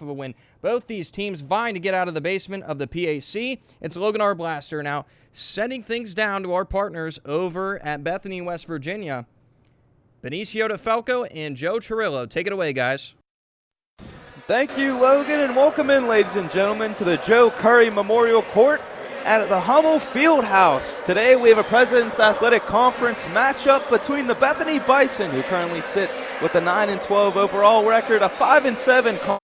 of a win. Both these teams vying to get out of the basement of the PAC. It's Logan R. Blaster now sending things down to our partners over at Bethany, West Virginia. Benicio DeFalco and Joe Chirillo. Take it away, guys. Thank you, Logan, and welcome in, ladies and gentlemen, to the Joe Curry Memorial Court at the Hummel Fieldhouse. Today we have a President's Athletic Conference matchup between the Bethany Bison, who currently sit with a 9-12 overall record, a 5-7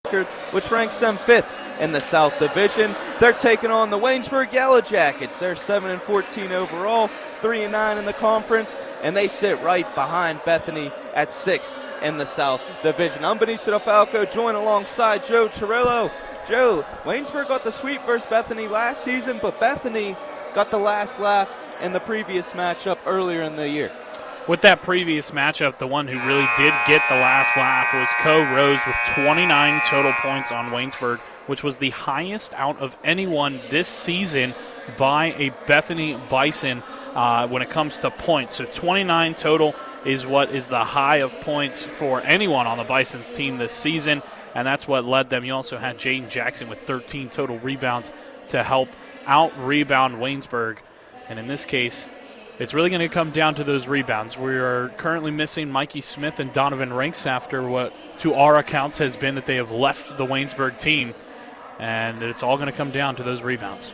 record, which ranks them 5th in the South Division. They're taking on the Waynesburg Yellow Jackets. They're 7-14 overall, 3-9 in the conference, and they sit right behind Bethany at 6th in the South Division. I'm Benicio DeFalco, joined alongside Joe Chirillo. Joe, Waynesburg got the sweep versus Bethany last season, but Bethany got the last laugh in the previous matchup earlier in the year. With that previous matchup, the one who really did get the last laugh was Co Rose with 29 total points on Waynesburg, which was the highest out of anyone this season by a Bethany Bison when it comes to points. So 29 total is what is the high of points for anyone on the Bison's team this season, and that's what led them. You also had Jaden Jackson with 13 total rebounds to help out-rebound Waynesburg, and in this case, it's really going to come down to those rebounds. We are currently missing Mikey Smith and Donovan Rinks after what, to our accounts, has been that they have left the Waynesburg team, and it's all going to come down to those rebounds.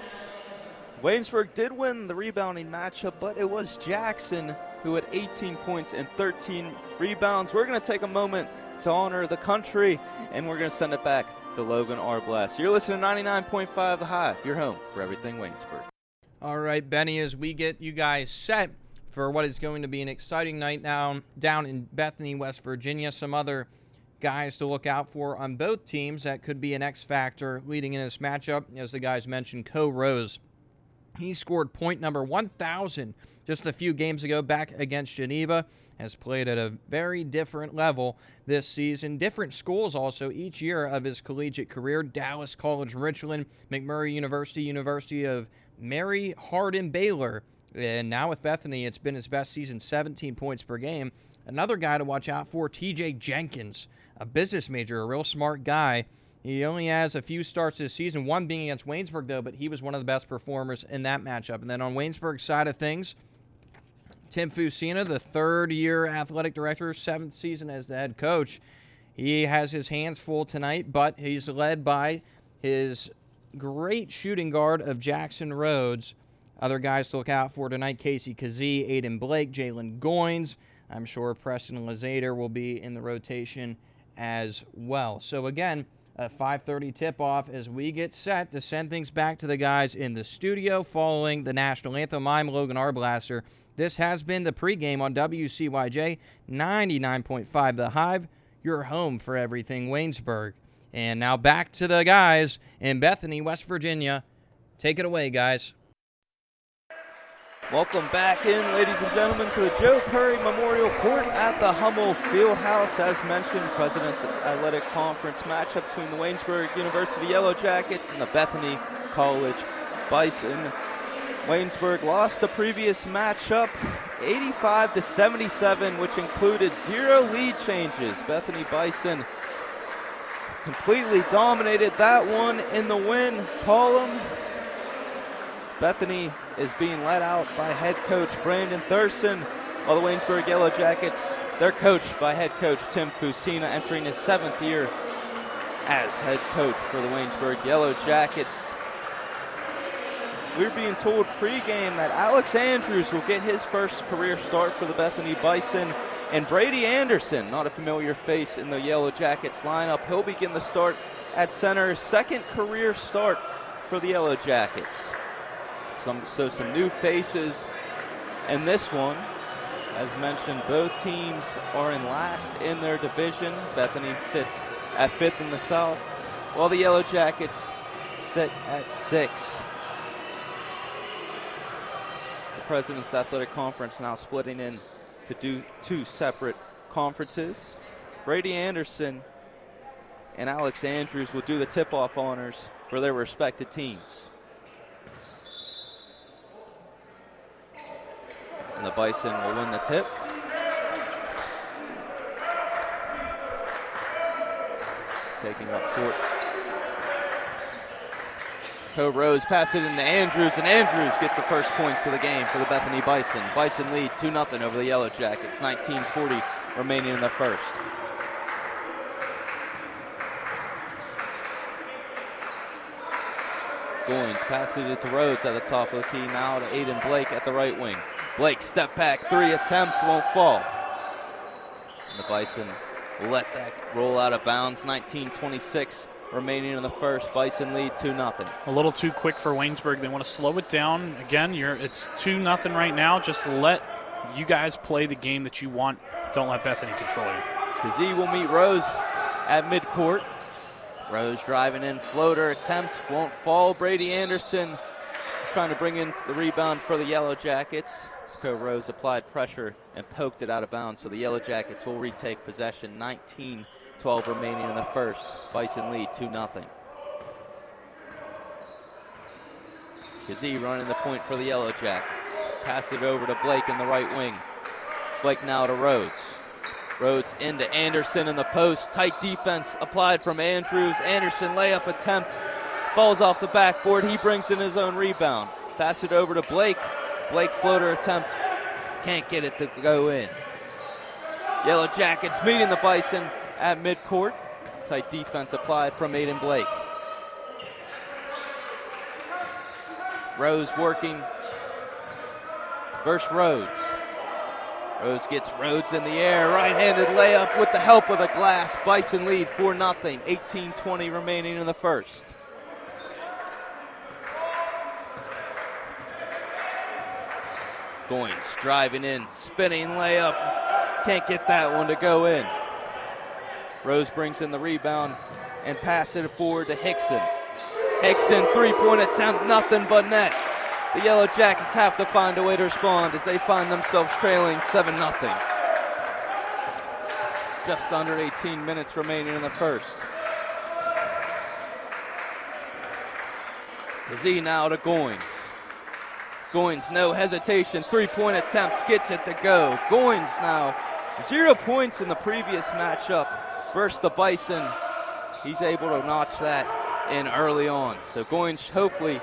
Waynesburg did win the rebounding matchup, but it was Jackson who had 18 points and 13 rebounds. We're going to take a moment to honor the country, and we're going to send it back to Logan R. Blast. You're listening to 99.5 The Hive, your home for everything Waynesburg. All right, Benny, as we get you guys set for what is going to be an exciting night down in Bethany, West Virginia. Some other guys to look out for on both teams that could be an X factor leading in this matchup. As the guys mentioned, Co Rose. He scored point number 1,000 just a few games ago back against Geneva. Has played at a very different level this season. Different schools also each year of his collegiate career. Dallas College, Richland, McMurray University, University of Mary Hardin, Baylor. And now with Bethany, it's been his best season, 17 points per game. Another guy to watch out for, TJ Jenkins, a business major, a real smart guy. He only has a few starts this season, one being against Waynesburg, though, but he was one of the best performers in that matchup. And then on Waynesburg's side of things, Tim Fusina, the third-year athletic director, 7th season as the head coach. He has his hands full tonight, but he's led by his great shooting guard of Jackson Rhodes. Other guys to look out for tonight, Casey Kazee, Aiden Blake, Jalen Goins. I'm sure Preston Lazader will be in the rotation as well. So again, a 5:30 tip-off as we get set to send things back to the guys in the studio following the national anthem. I'm Logan R. Blaster. This has been the pregame on WCYJ 99.5 The Hive, your home for everything Waynesburg. And now back to the guys in Bethany, West Virginia. Take it away, guys. Welcome back in, ladies and gentlemen, to the Joe Curry Memorial Court at the Hummel Fieldhouse. As mentioned, President Athletic Conference matchup between the Waynesburg University Yellow Jackets and the Bethany College Bison. Waynesburg lost the previous matchup 85-77, which included 0 lead changes. Bethany Bison completely dominated that one in the win column. Bethany is being led out by head coach Brandon Thurston, while the Waynesburg Yellow Jackets, they're coached by head coach Tim Fusina, entering his 7th year as head coach for the Waynesburg Yellow Jackets. We're being told pregame that Alex Andrews will get his first career start for the Bethany Bison, and Brady Anderson, not a familiar face in the Yellow Jackets lineup, he'll begin the start at center, 2nd career start for the Yellow Jackets. Some new faces in this one. As mentioned, both teams are in last in their division. Bethany sits at 5th in the South, while the Yellow Jackets sit at 6th. The President's Athletic Conference now splitting in to do 2 separate conferences. Brady Anderson and Alex Andrews will do the tip-off honors for their respective teams. And the Bison will win the tip. taking up court. Rose passes it into Andrews, and Andrews gets the first points of the game for the Bethany Bison. Bison lead 2-0 over the Yellow Jackets. 19:40 remaining in the first. Goins passes it to Rhodes at the top of the key. Now to Aiden Blake at the right wing. Blake step back, 3 attempt, won't fall. And the Bison let that roll out of bounds. 19:26 remaining in the first. Bison lead 2-0. A little too quick for Waynesburg. They want to slow it down. Again, it's 2-0 right now. Just let you guys play the game that you want. Don't let Bethany control you. Kazee will meet Rose at midcourt. Rose driving in, floater attempt, won't fall. Brady Anderson is trying to bring in the rebound for the Yellow Jackets. Rose applied pressure and poked it out of bounds, so the Yellow Jackets will retake possession. 19:12 remaining in the first. Bison lead 2-0. Kazee running the point for the Yellow Jackets. Pass it over to Blake in the right wing. Blake now to Rhodes. Rhodes into Anderson in the post. Tight defense applied from Andrews. Anderson layup attempt. Falls off the backboard. He brings in his own rebound. Pass it over to Blake. Blake floater attempt. Can't get it to go in. Yellow Jackets meeting the Bison at midcourt. Tight defense applied from Aiden Blake. Rose working versus Rhodes. Rose gets Rhodes in the air. Right-handed layup with the help of the glass. Bison lead 4-0. 18:20 remaining in the first. Goins driving in, spinning layup. Can't get that one to go in. Rose brings in the rebound and passes it forward to Hickson. Hickson, three-point attempt, nothing but net. The Yellow Jackets have to find a way to respond as they find themselves trailing 7-0. Just under 18 minutes remaining in the first. Kazee now to Goins. Goins, no hesitation, three-point attempt, gets it to go. Goins now, 0 points in the previous matchup versus the Bison. He's able to notch that in early on. So Goins hopefully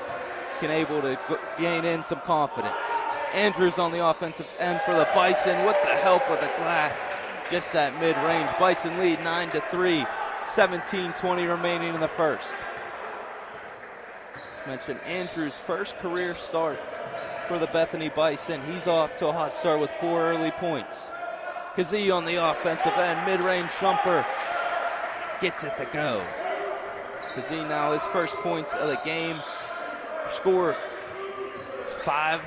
can able to gain in some confidence. Andrews on the offensive end for the Bison with the help of the glass. Just at mid-range. Bison lead 9-3, 17:20 remaining in the first. Mentioned Andrews' first career start for the Bethany Bison. He's off to a hot start with 4 early points. Kazee on the offensive end, mid-range jumper, gets it to go. Kazee now his first points of the game. Score 7-5.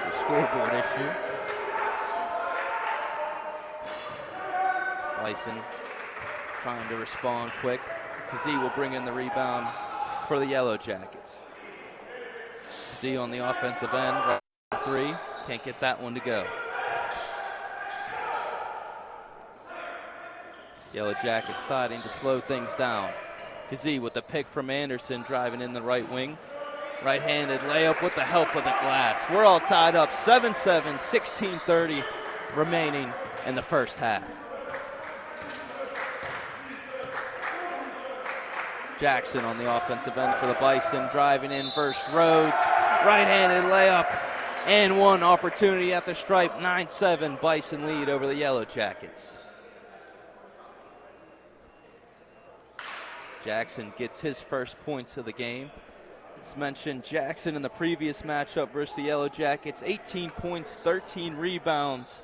The scoreboard issue. Bison trying to respond quick. Kazee will bring in the rebound for the Yellow Jackets. Kazee on the offensive end, right 3. Can't get that one to go. Yellow Jackets deciding to slow things down. Kazee with the pick from Anderson driving in the right wing. Right-handed layup with the help of the glass. We're all tied up 7-7, 16:30 remaining in the first half. Jackson on the offensive end for the Bison, driving in versus Rhodes. Right-handed layup and one opportunity at the stripe. 9-7 Bison lead over the Yellow Jackets. Jackson gets his first points of the game. As mentioned, Jackson in the previous matchup versus the Yellow Jackets, 18 points, 13 rebounds.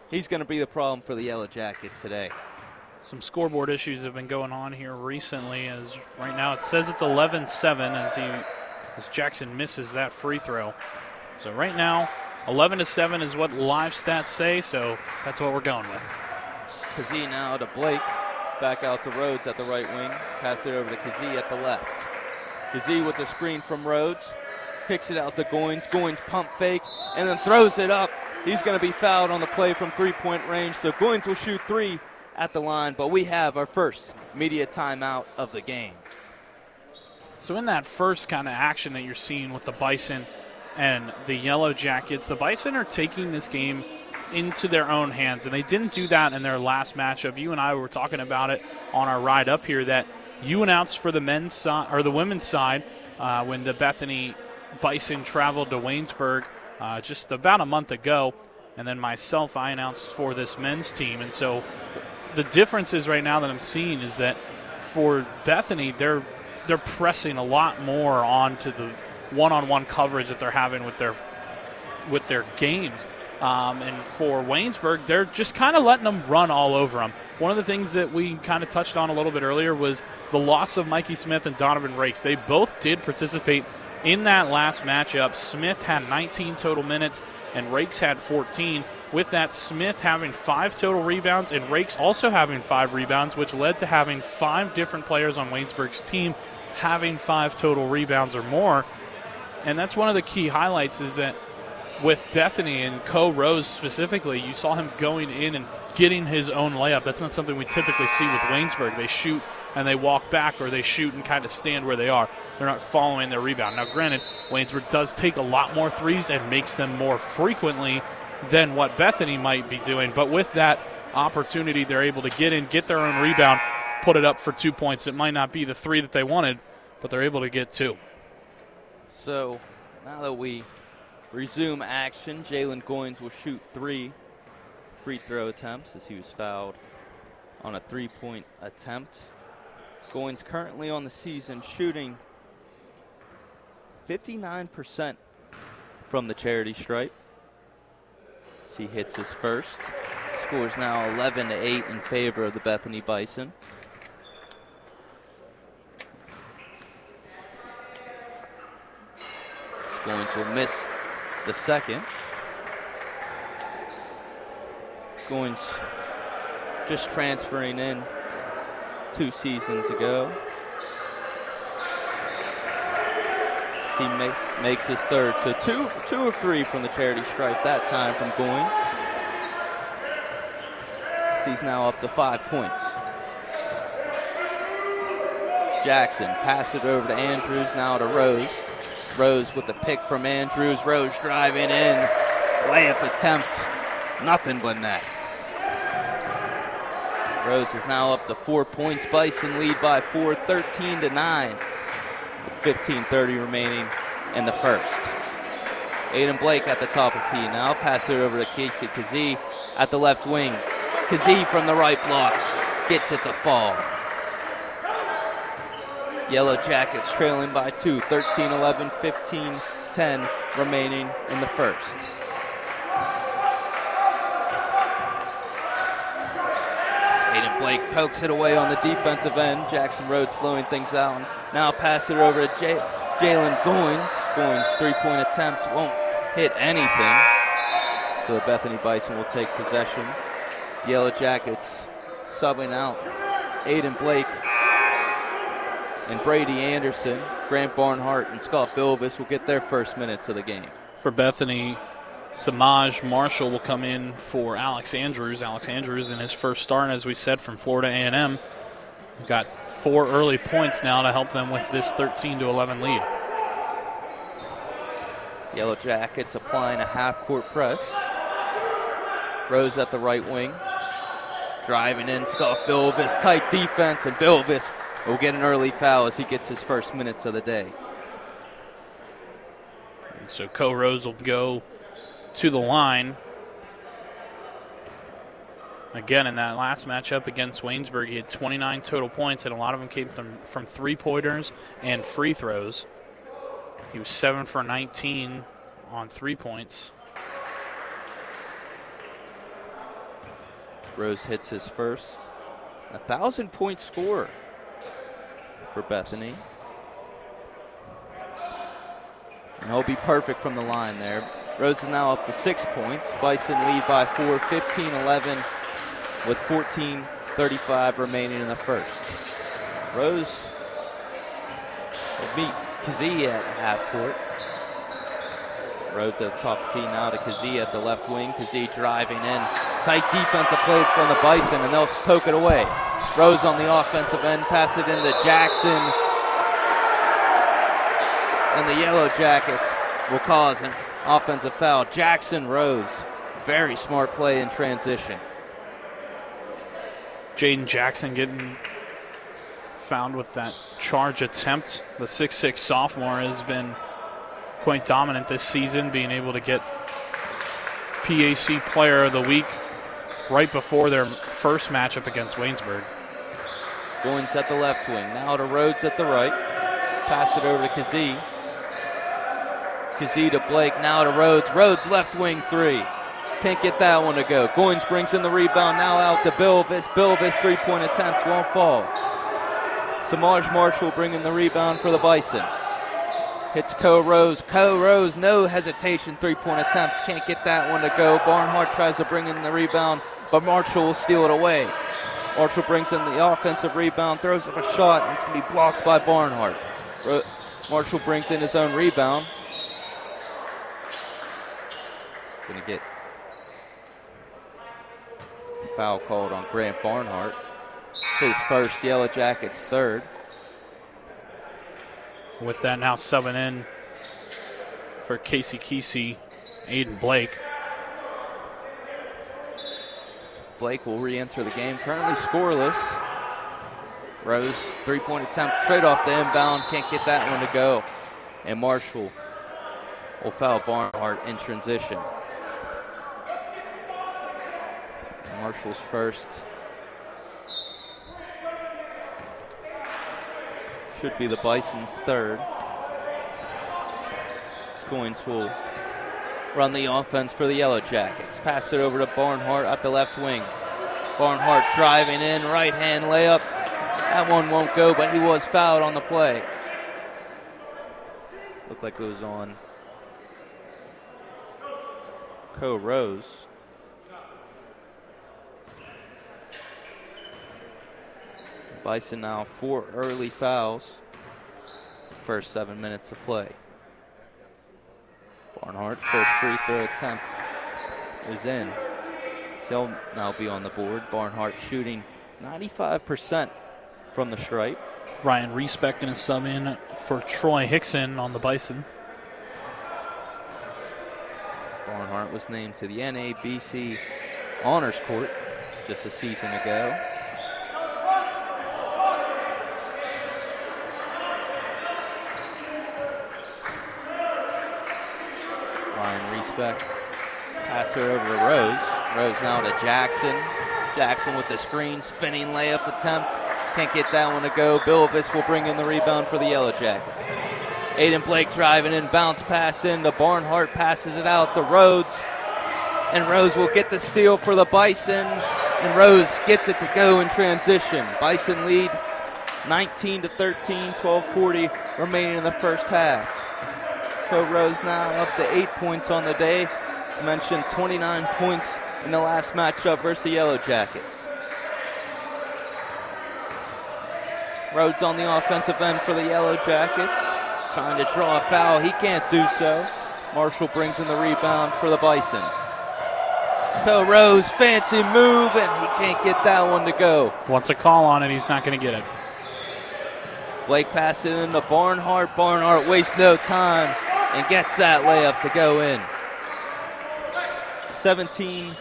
He's going to be the problem for the Yellow Jackets today. Some scoreboard issues have been going on here recently, as right now it says it's 11-7 as Jackson misses that free throw. So right now, 11-7 is what live stats say, so that's what we're going with. Kazee now to Blake. Back out to Rhodes at the right wing. Pass it over to Kazee at the left. Kazee with the screen from Rhodes. Kicks it out to Goins. Goins pump fake and then throws it up. He's going to be fouled on the play from three-point range. So Goins will shoot 3 at the line, but we have our first media timeout of the game. So in that first kind of action that you're seeing with the Bison and the Yellow Jackets, the Bison are taking this game into their own hands, and they didn't do that in their last matchup. You and I were talking about it on our ride up here that you announced for the men's side or the women's side when the Bethany Bison traveled to Waynesburg just about a month ago, and then myself, I announced for this men's team. And so the differences right now that I'm seeing is that for Bethany, they're pressing a lot more onto the one-on-one coverage that they're having with their games. And for Waynesburg, they're just kind of letting them run all over them. One of the things that we kind of touched on a little bit earlier was the loss of Mikey Smith and Donovan Rakes. They both did participate in that last matchup. Smith had 19 total minutes and Rakes had 14. With that, Smith having 5 total rebounds and Rakes also having 5 rebounds, which led to having 5 different players on Waynesburg's team having 5 total rebounds or more. And that's one of the key highlights is that with Bethany and Co Rose specifically, you saw him going in and getting his own layup. That's not something we typically see with Waynesburg. They shoot and they walk back, or they shoot and kind of stand where they are. They're not following their rebound. Now, granted, Waynesburg does take a lot more threes and makes them more frequently than what Bethany might be doing. But with that opportunity, they're able to get in, get their own rebound, put it up for 2 points. It might not be the 3 that they wanted, but they're able to get 2. So now that we resume action, Jalen Goins will shoot 3 free throw attempts as he was fouled on a 3-point attempt. Goins currently on the season shooting 59% from the charity stripe. As he hits his first. Scores now 11-8 in favor of the Bethany Bison. Goins will miss the second. Goins just transferring in 2 seasons ago. He makes his third. So two of 3 from the charity stripe that time from Goins. So he's now up to 5 points. Jackson pass it over to Andrews, now to Rose. Rose with the pick from Andrews. Rose driving in. Layup attempt. Nothing but net. Rose is now up to 4 points. Bison lead by 4, 13-9. With 15:30 remaining in the first. Aiden Blake at the top of key now. Pass it over to Casey Kazee at the left wing. Kazee from the right block. Gets it to fall. Yellow Jackets trailing by 2, 13-11, 15-10 remaining in the first. Aiden Blake pokes it away on the defensive end. Jackson Rhodes slowing things down. Now pass it over to Jalen Goins. Goins' 3-point attempt won't hit anything. So the Bethany Bison will take possession. Yellow Jackets subbing out Aiden Blake and Brady Anderson. Grant Barnhart and Scott Bilvis will get their first minutes of the game. For Bethany, Samaj Marshall will come in for Alex Andrews. Alex Andrews in his first start, as we said, from Florida A&M. Got 4 early points now to help them with this 13-11 lead. Yellow Jackets applying a half-court press. Rose at the right wing. Driving in, Scott Bilvis, tight defense, and Bilvis will get an early foul as he gets his first minutes of the day. And so Co Rose will go to the line. Again, in that last matchup against Waynesburg, he had 29 total points, and a lot of them came from three-pointers and free throws. He was 7 for 19 on 3 points. Rose hits his first 1,000-point scorer for Bethany. And he'll be perfect from the line there. Rose is now up to 6 points. Bison lead by 4, 15-11 with 14:35 remaining in the first. Rose will beat Kazee at half court. Rhodes at the top key now to Kazee at the left wing. Kazee driving in. Tight defensive play from the Bison, and they'll poke it away. Rose on the offensive end, pass it into Jackson. And the Yellow Jackets will cause an offensive foul. Jackson Rose, Very smart play in transition. Jaden Jackson getting found with that charge attempt. The 6'6 sophomore has been quite dominant this season, being able to get PAC Player of the Week right before their first matchup against Waynesburg. Goins at the left wing. Now to Rhodes at the right. Pass it over to Kazee. Kazee to Blake. Now to Rhodes. Rhodes left wing three. Can't get that one to go. Goins brings in the rebound. Now out to Bilvis. Bilvis three-point attempt won't fall. Samaj Marshall bringing the rebound for the Bison. Hits Co Rose. Co Rose, no hesitation, three-point attempt. Can't get that one to go. Barnhart tries to bring in the rebound, but Marshall will steal it away. Marshall brings in the offensive rebound, throws up a shot, and it's going to be blocked by Barnhart. Marshall brings in his own rebound. He's going to get a foul called on Grant Barnhart. His first, Yellow Jackets third. With that now subbing in for Casey Kesey, Aiden Blake. Blake will re-enter the game, currently scoreless. Rose, three-point attempt straight off the inbound, can't get that one to go. And Marshall will foul Barnhart in transition. Marshall's first. Should be the Bison's third. Goins will run the offense for the Yellow Jackets. Pass it over to Barnhart at the left wing. Barnhart driving in, right-hand layup. That one won't go, but he was fouled on the play. Looked like it was on Co Rose. Bison now 4 early fouls. First 7 minutes of play. Barnhart, first free throw attempt is in. So he'll now be on the board. Barnhart shooting 95% from the stripe. Ryan Respect going to sub in for Troy Hickson on the Bison. Barnhart was named to the NABC Honors Court just a season ago. Ryan Respect. Pass her over to Rose. Rose now to Jackson. Jackson with the screen, spinning layup attempt. Can't get that one to go. Bilvis will bring in the rebound for the Yellow Jackets. Aiden Blake driving in, bounce pass in to Barnhart, passes it out to Rhodes. And Rose will get the steal for the Bison. And Rose gets it to go in transition. Bison lead 19-13, 12:40 remaining in the first half. Co Rose now up to 8 points on the day. As mentioned, 29 points in the last matchup versus the Yellow Jackets. Rhodes on the offensive end for the Yellow Jackets. Trying to draw a foul. He can't do so. Marshall brings in the rebound for the Bison. Co Rose, fancy move, and he can't get that one to go. Wants a call on it, he's not going to get it. Blake passes it into Barnhart. Barnhart wastes no time and gets that layup to go in. 17,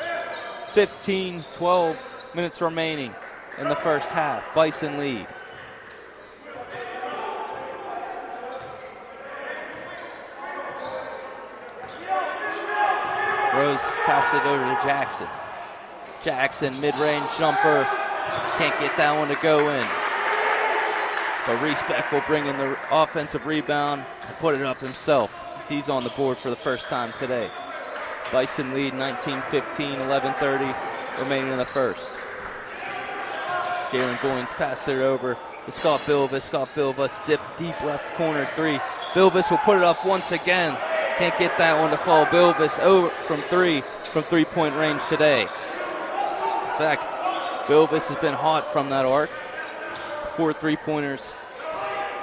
15, 12 minutes remaining in the first half. Bison lead. Rose passes it over to Jackson. Jackson, mid-range jumper. Can't get that one to go in. But Respect will bring in the offensive rebound and put it up himself. He's on the board for the first time today. Bison lead 19-15, 11:30 remaining in the first. Jalen Goins passes it over to Scott Bilvis. Scott Bilvis dip deep left corner three. Bilvis will put it up once again. Can't get that one to fall. Bilvis over from three-point range today. In fact, Bilvis has been hot from that arc. 4 3-pointers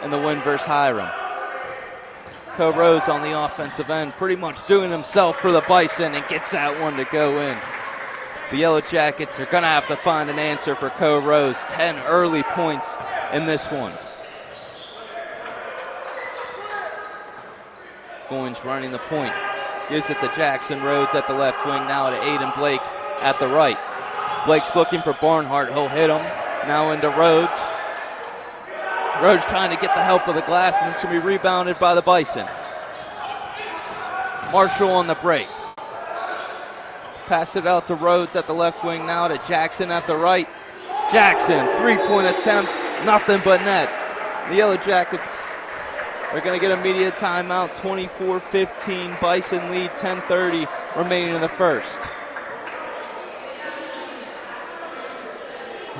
in the win versus Hiram. Co Rose on the offensive end, pretty much doing himself for the Bison and gets that one to go in. The Yellow Jackets are going to have to find an answer for Co Rose. 10 early points in this one. Goins running the point. Gives it to Jackson Rhodes at the left wing. Now to Aiden Blake at the right. Blake's looking for Barnhart. He'll hit him. Now into Rhodes. Rhodes trying to get the help of the glass, and it's going to be rebounded by the Bison. Marshall on the break. Pass it out to Rhodes at the left wing. Now to Jackson at the right. Jackson, three-point attempt, nothing but net. The Yellow Jackets are going to get immediate timeout. 24-15, Bison lead, 10:30 remaining in the first.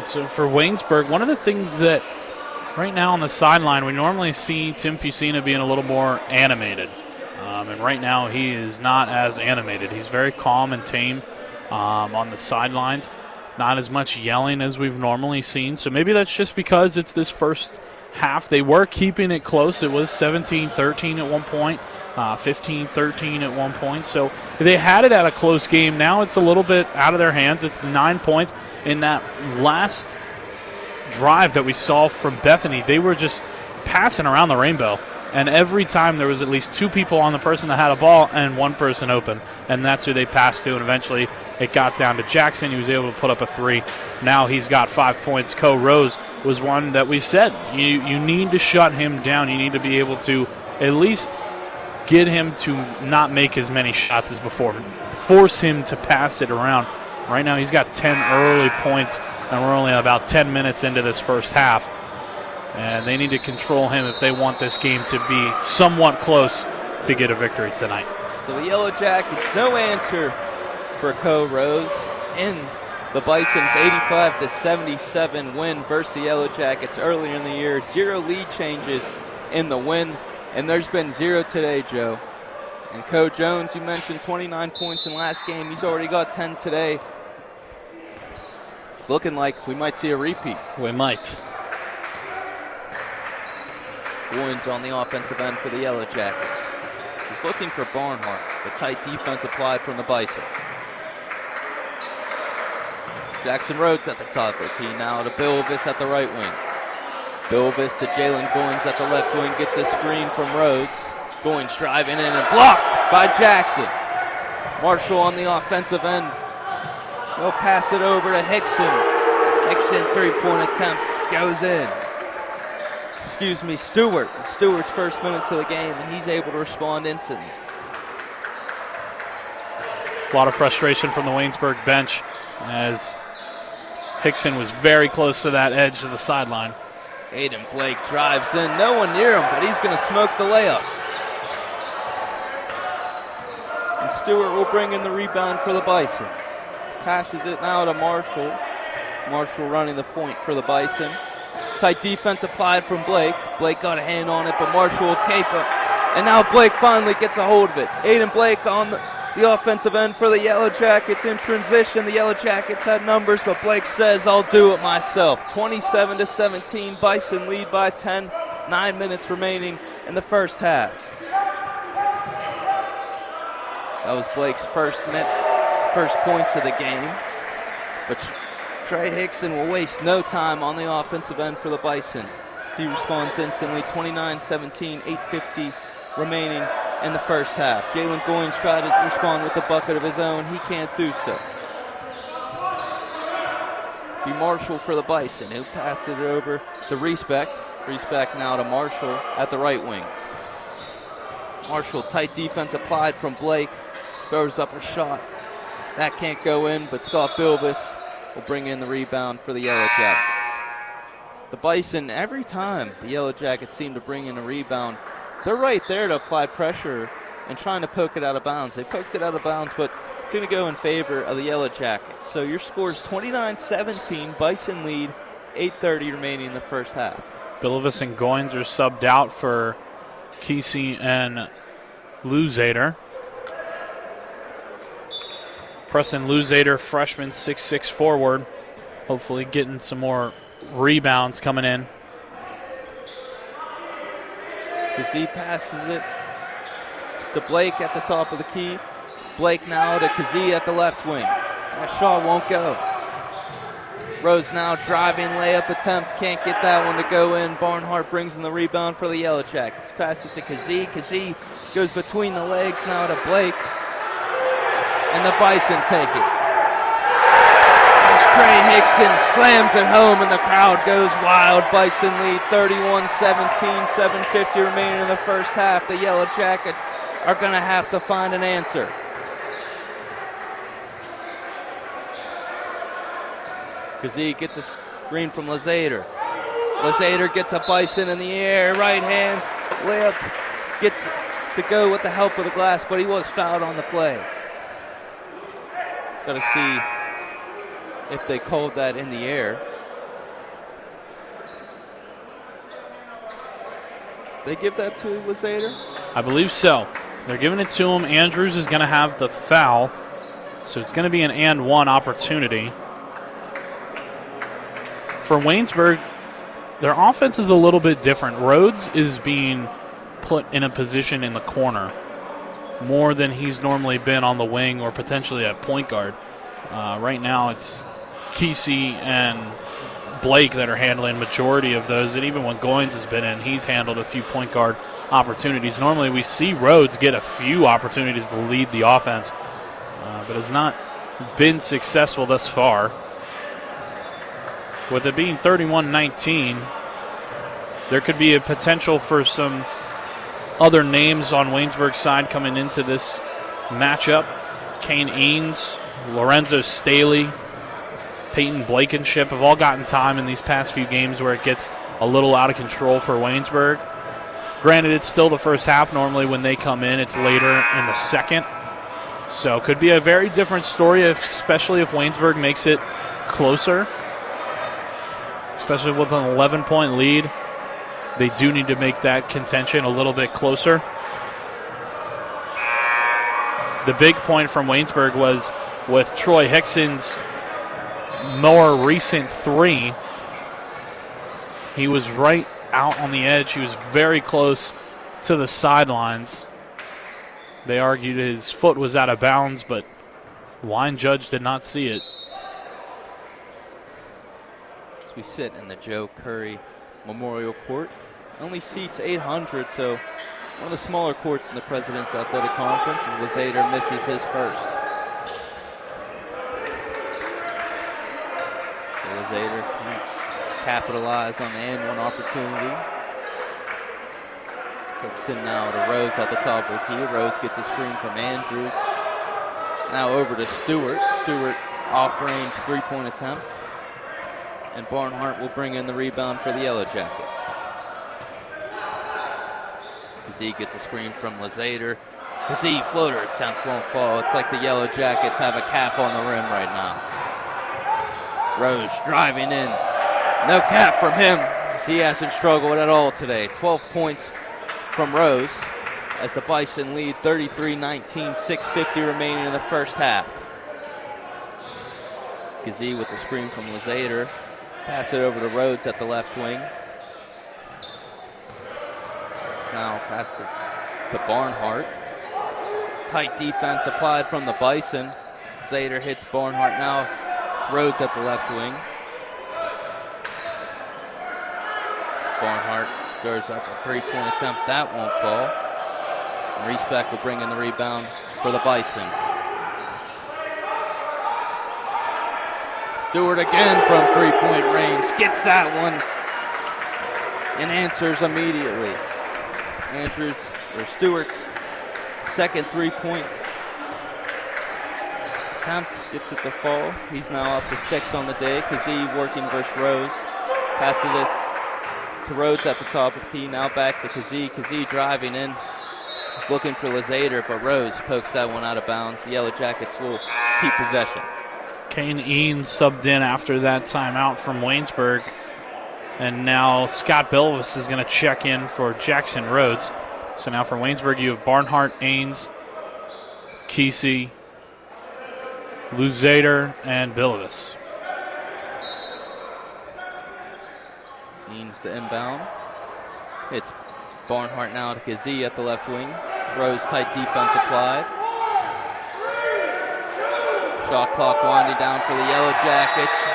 So for Waynesburg, one of the things that right now on the sideline, we normally see Tim Fusina being a little more animated. And right now he is not as animated. He's very calm and tame on the sidelines. Not as much yelling as we've normally seen. So maybe that's just because it's this first half. They were keeping it close. It was 17-13 at one point, 15-13 at one point. So they had it at a close game. Now it's a little bit out of their hands. It's 9 points. In that last drive that we saw from Bethany, they were just passing around the rainbow. And every time there was at least two people on the person that had a ball and one person open. And that's who they passed to. And eventually it got down to Jackson. He was able to put up a three. Now he's got 5 points. Co Rose was one that we said, you need to shut him down. You need to be able to at least get him to not make as many shots as before. Force him to pass it around. Right now he's got 10 early points, and we're only about 10 minutes into this first half. And they need to control him if they want this game to be somewhat close to get a victory tonight. So the Yellow Jackets, no answer for Co Rose in the Bison's 85-77 win versus the Yellow Jackets earlier in the year. 0 lead changes in the win, and there's been 0 today, Joe. And Co Jones, you mentioned 29 points in last game. He's already got 10 today. It's looking like we might see a repeat. We might. Goins on the offensive end for the Yellow Jackets. He's looking for Barnhart. The tight defense applied from the Bison. Jackson Rhodes at the top of the key. Now to Bilvis at the right wing. Bilvis to Jalen Goins at the left wing. Gets a screen from Rhodes. Goins driving in and blocked by Jackson. Marshall on the offensive end. He'll pass it over to Hickson. Hickson, three-point attempt, goes in. Stewart. Stewart's first minutes of the game, and he's able to respond instantly. A lot of frustration from the Waynesburg bench as Hickson was very close to that edge of the sideline. Aiden Blake drives in. No one near him, but he's going to smoke the layup. And Stewart will bring in the rebound for the Bison. Passes it now to Marshall. Marshall running the point for the Bison. Tight defense applied from Blake. Blake got a hand on it, but Marshall will cape it. And now Blake finally gets a hold of it. Aiden Blake on the offensive end for the Yellow Jackets in transition. The Yellow Jackets had numbers, but Blake says, I'll do it myself. 27-17, Bison lead by 10. 9 minutes remaining in the first half. That was Blake's first points of the game. But Trey Hickson will waste no time on the offensive end for the Bison. He responds instantly, 29-17, 8:50 remaining in the first half. Jalen Goins tried to respond with a bucket of his own. He can't do so. Be Marshall for the Bison. He'll pass it over to Reesbeck. Reesbeck now to Marshall at the right wing. Marshall, tight defense applied from Blake. Throws up a shot. That can't go in, but Scott Bilvis will bring in the rebound for the Yellow Jackets. The Bison, every time the Yellow Jackets seem to bring in a rebound, they're right there to apply pressure and trying to poke it out of bounds. They poked it out of bounds, but it's going to go in favor of the Yellow Jackets. So your score is 29-17, Bison lead, 8:30 remaining in the first half. Bilvis and Goins are subbed out for Kesey and Luzader. Preston Luzader, freshman, 6'6" forward. Hopefully getting some more rebounds coming in. Kazee passes it to Blake at the top of the key. Blake now to Kazee at the left wing. That shot won't go. Rose now driving layup attempt. Can't get that one to go in. Barnhart brings in the rebound for the Yellow Jackets. Pass it to Kazee. Kazee Goes between the legs now to Blake. And the Bison take it. As Trey Hickson slams it home and the crowd goes wild. Bison lead 31-17, 7:50 remaining in the first half. The Yellow Jackets are going to have to find an answer. Kazee gets a screen from Lazader. Lazader gets a Bison in the air, right hand, layup, gets to go with the help of the glass, but he was fouled on the play. Got to see if they called that in the air. They give that to Lazader? I believe so. They're giving it to him. Andrews is going to have the foul, so it's going to be an and one opportunity. For Waynesburg, their offense is a little bit different. Rhodes is being put in a position in the corner more than he's normally been on the wing or potentially at point guard. Right now it's Kesey and Blake that are handling majority of those, and even when Goins has been in, he's handled a few point guard opportunities. Normally we see Rhodes get a few opportunities to lead the offense, but has not been successful thus far. With it being 31-19, there could be a potential for some other names on Waynesburg's side coming into this matchup. Kane Eanes, Lorenzo Staley, Peyton Blankenship have all gotten time in these past few games where it gets a little out of control for Waynesburg. Granted, it's still the first half. Normally when they come in, it's later in the second. So it could be a very different story, especially if Waynesburg makes it closer, especially with an 11-point lead. They do need to make that contention a little bit closer. The big point from Waynesburg was with Troy Hickson's more recent three. He was right out on the edge. He was very close to the sidelines. They argued his foot was out of bounds, but the line judge did not see it. As we sit in the Joe Curry Memorial Court, only seats 800, so one of the smaller courts in the President's Athletic Conference as Lazader misses his first. So Lazader can't capitalize on the and one opportunity. Hickson now to Rose at the top of the key. Rose gets a screen from Andrews. Now over to Stewart. Stewart off-range three-point attempt. And Barnhart will bring in the rebound for the Yellow Jackets. Kazee gets a screen from Lazader. Kazee floater attempt won't fall. It's like the Yellow Jackets have a cap on the rim right now. Rose driving in. No cap from him, as he hasn't struggled at all today. 12 points from Rose as the Bison lead 33-19, 6:50 remaining in the first half. Kazee with the screen from Lazader. Pass it over to Rhodes at the left wing. It's now pass it to Barnhart. Tight defense applied from the Bison. Zader hits Barnhart now. It's Rhodes at the left wing. Barnhart throws up a three-point attempt. That won't fall. And Reesbeck will bring in the rebound for the Bison. Stewart again from three-point range. Gets that one and answers immediately. Andrews, or Stewart's second three-point attempt gets it to fall. He's now up to 6 on the day. Kazee working versus Rose. Passes it to Rhodes at the top of the key. Now back to Kazee. Kazee driving in. He's looking for Lazader, but Rose pokes that one out of bounds. The Yellow Jackets will keep possession. Kane Eanes subbed in after that timeout from Waynesburg. And now Scott Bilvis is going to check in for Jackson Rhodes. So now for Waynesburg, you have Barnhart, Ains, Kesey, Luzader, and Bilvis. Eanes the inbound. It's Barnhart now to Kazee at the left wing. Rose tight defense applied. Shot clock winding down for the Yellow Jackets.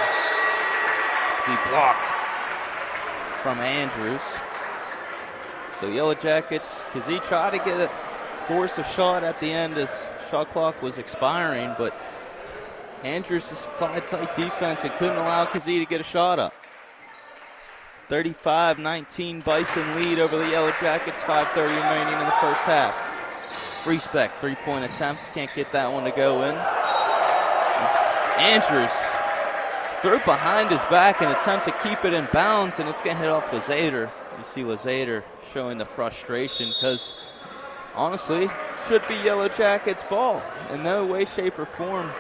It's be blocked from Andrews. So Yellow Jackets, Kazee tried to get force a shot at the end as shot clock was expiring, but Andrews just applied tight defense and couldn't allow Kazee to get a shot up. 35-19 Bison lead over the Yellow Jackets, 5:30 remaining in the first half. Respect, three-point attempt, can't get that one to go in. Andrews threw it behind his back and attempt to keep it in bounds, and it's going to hit off Lazader. You see Lazader showing the frustration because, honestly, should be Yellow Jackets ball. In no way, shape, or form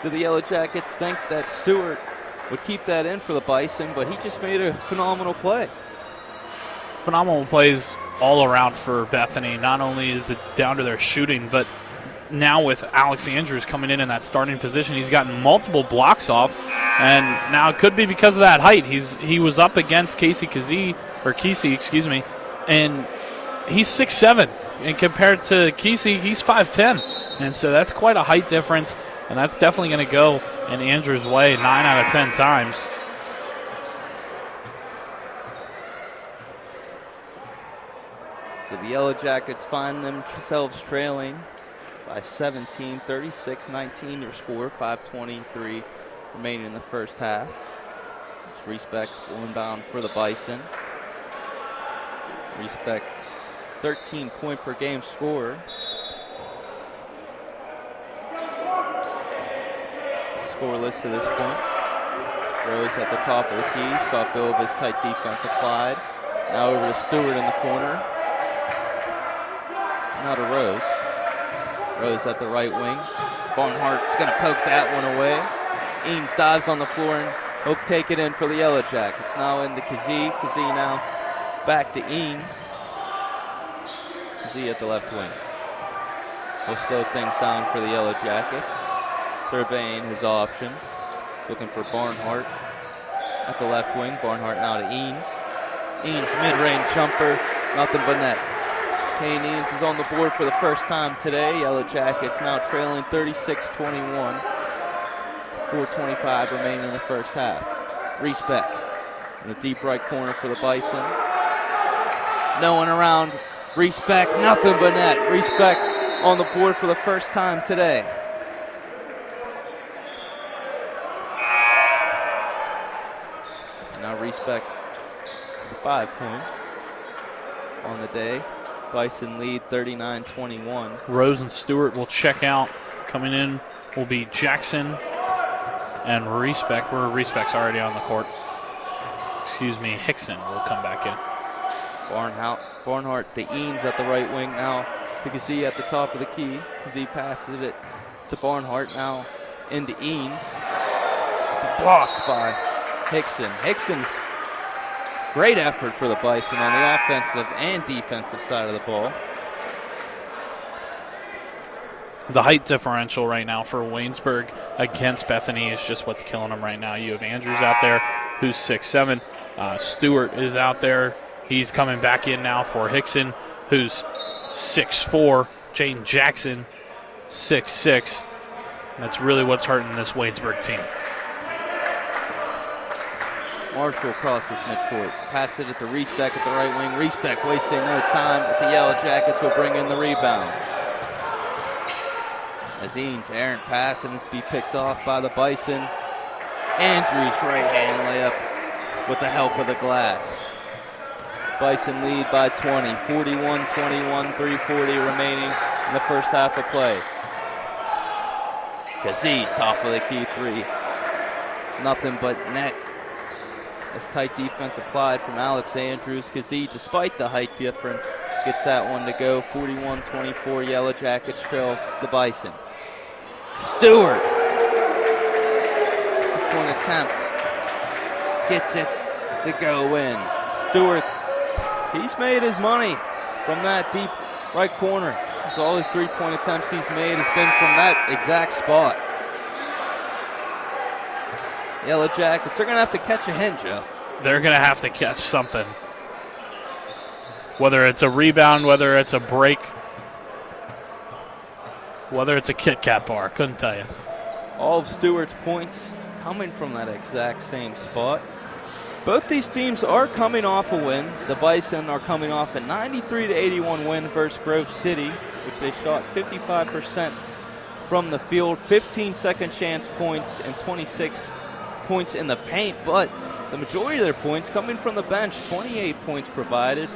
do the Yellow Jackets think that Stewart would keep that in for the Bison, but he just made a phenomenal play. Phenomenal plays all around for Bethany. Not only is it down to their shooting, but now with Alex Andrews coming in that starting position, he's gotten multiple blocks off, and now it could be because of that height. He was up against Kesey, excuse me, and he's 6'7", and compared to Kesey, he's 5'10", and so that's quite a height difference, and that's definitely going to go in Andrews' way 9 out of 10 times. So the Yellow Jackets find themselves trailing by 17, 36-19 your score, 5:23 remaining in the first half. It's Respect inbound for the Bison. Respect 13-point per game scorer. Scoreless to this point. Rose at the top of the key. Scott Bilbis tight defense applied. Now over to Stewart in the corner. Now to Rose. Rose at the right wing. Barnhart's going to poke that one away. Eanes dives on the floor and hope to take it in for the Yellow Jackets. Now into Kazee. Kazee now back to Eanes. Kazee at the left wing. Will slow things down for the Yellow Jackets. Surveying his options. He's looking for Barnhart at the left wing. Barnhart now to Eanes. Eanes mid-range jumper. Nothing but net. Kane Eanes is on the board for the first time today. Yellow Jackets now trailing 36-21. 4:25 remaining in the first half. Respect in the deep right corner for the Bison. No one around. Respect, nothing but net. Respect on the board for the first time today. Now Respect 5 points on the day. Bison lead 39-21. Rose and Stewart will check out. Coming in will be Jackson and Respect. Respect's already on the court. Excuse me, Hickson will come back in. Barnhart to Eanes at the right wing now to Kazee at the top of the key. Kazee passes it to Barnhart now into Eanes. It's blocked by Hickson. Hickson's great effort for the Bison on the offensive and defensive side of the ball. The height differential right now for Waynesburg against Bethany is just what's killing them right now. You have Andrews out there, who's 6'7". Stewart is out there. He's coming back in now for Hickson, who's 6'4". Jaden Jackson, 6'6". That's really what's hurting this Waynesburg team. Marshall crosses midcourt. Passes it to Respect at the right wing. Respect wasting no time, but the Yellow Jackets will bring in the rebound. As Eanes, errant pass and be picked off by the Bison. Andrews right-hand layup with the help of the glass. Bison lead by 20, 41-21, 3:40 remaining in the first half of play. Kazee, top of the key three. Nothing but net. As tight defense applied from Alex Andrews. Kazee, despite the height difference, gets that one to go. 41-24, Yellow Jackets trail the Bison. Stewart. 2-point attempt. Gets it to go in. Stewart, he's made his money from that deep right corner. So all his 3-point attempts he's made has been from that exact spot. Yellow Jackets, they're going to have to catch a hint, Joe. They're going to have to catch something. Whether it's a rebound, whether it's a break, whether it's a Kit Kat bar, couldn't tell you. All of Stewart's points coming from that exact same spot. Both these teams are coming off a win. The Bison are coming off a 93-81 win versus Grove City, which they shot 55% from the field, 15 second chance points and 26 points in the paint, but the majority of their points coming from the bench, 28 points provided.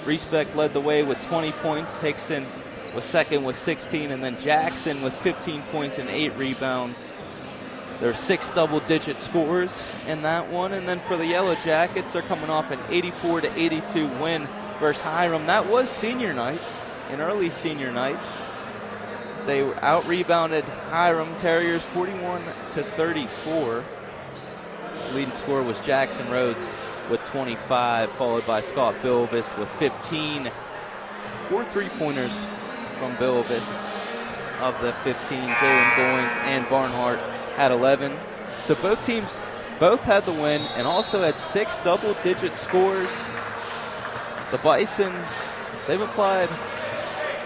Respect led the way with 20 points. Hickson was second with 16, and then Jackson with 15 points and 8 rebounds. There are 6 double-digit scores in that one. And then for the Yellow Jackets, they're coming off an 84-82 win versus Hiram. That was senior night, an early senior night. They out-rebounded Hiram Terriers 41-34. Leading scorer was Jackson Rhodes with 25, followed by Scott Bilvis with 15. 4 3-pointers from Bilvis. Of the 15, Jalen Goins and Barnhart had 11. So both teams had the win and also had 6 double-digit scores. The Bison, they've applied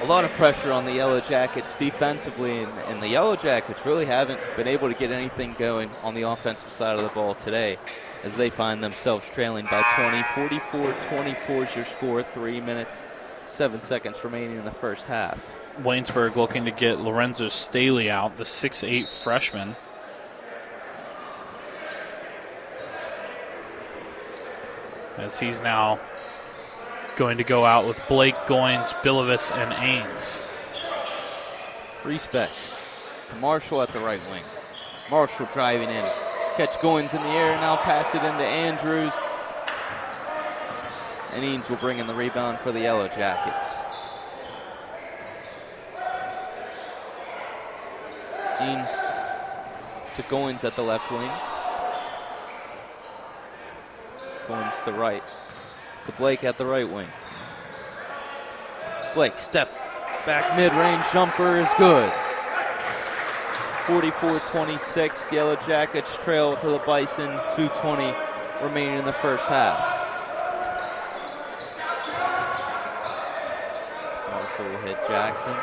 a lot of pressure on the Yellow Jackets defensively, and the Yellow Jackets really haven't been able to get anything going on the offensive side of the ball today as they find themselves trailing by 20. 44-24 is your score, 3 minutes, 7 seconds remaining in the first half. Waynesburg looking to get Lorenzo Staley out, the 6'8 freshman. As he's now going to go out with Blake, Goins, Billivis, and Ains. Respect. Marshall at the right wing. Marshall driving in. Catch Goins in the air, now pass it into Andrews. And Ains will bring in the rebound for the Yellow Jackets. Ains to Goins at the left wing. Goins to the right. To Blake at the right wing. Blake, step back, mid-range jumper is good. 44-26, Yellow Jackets trail to the Bison, 2:20 remaining in the first half. Marshall will hit Jackson.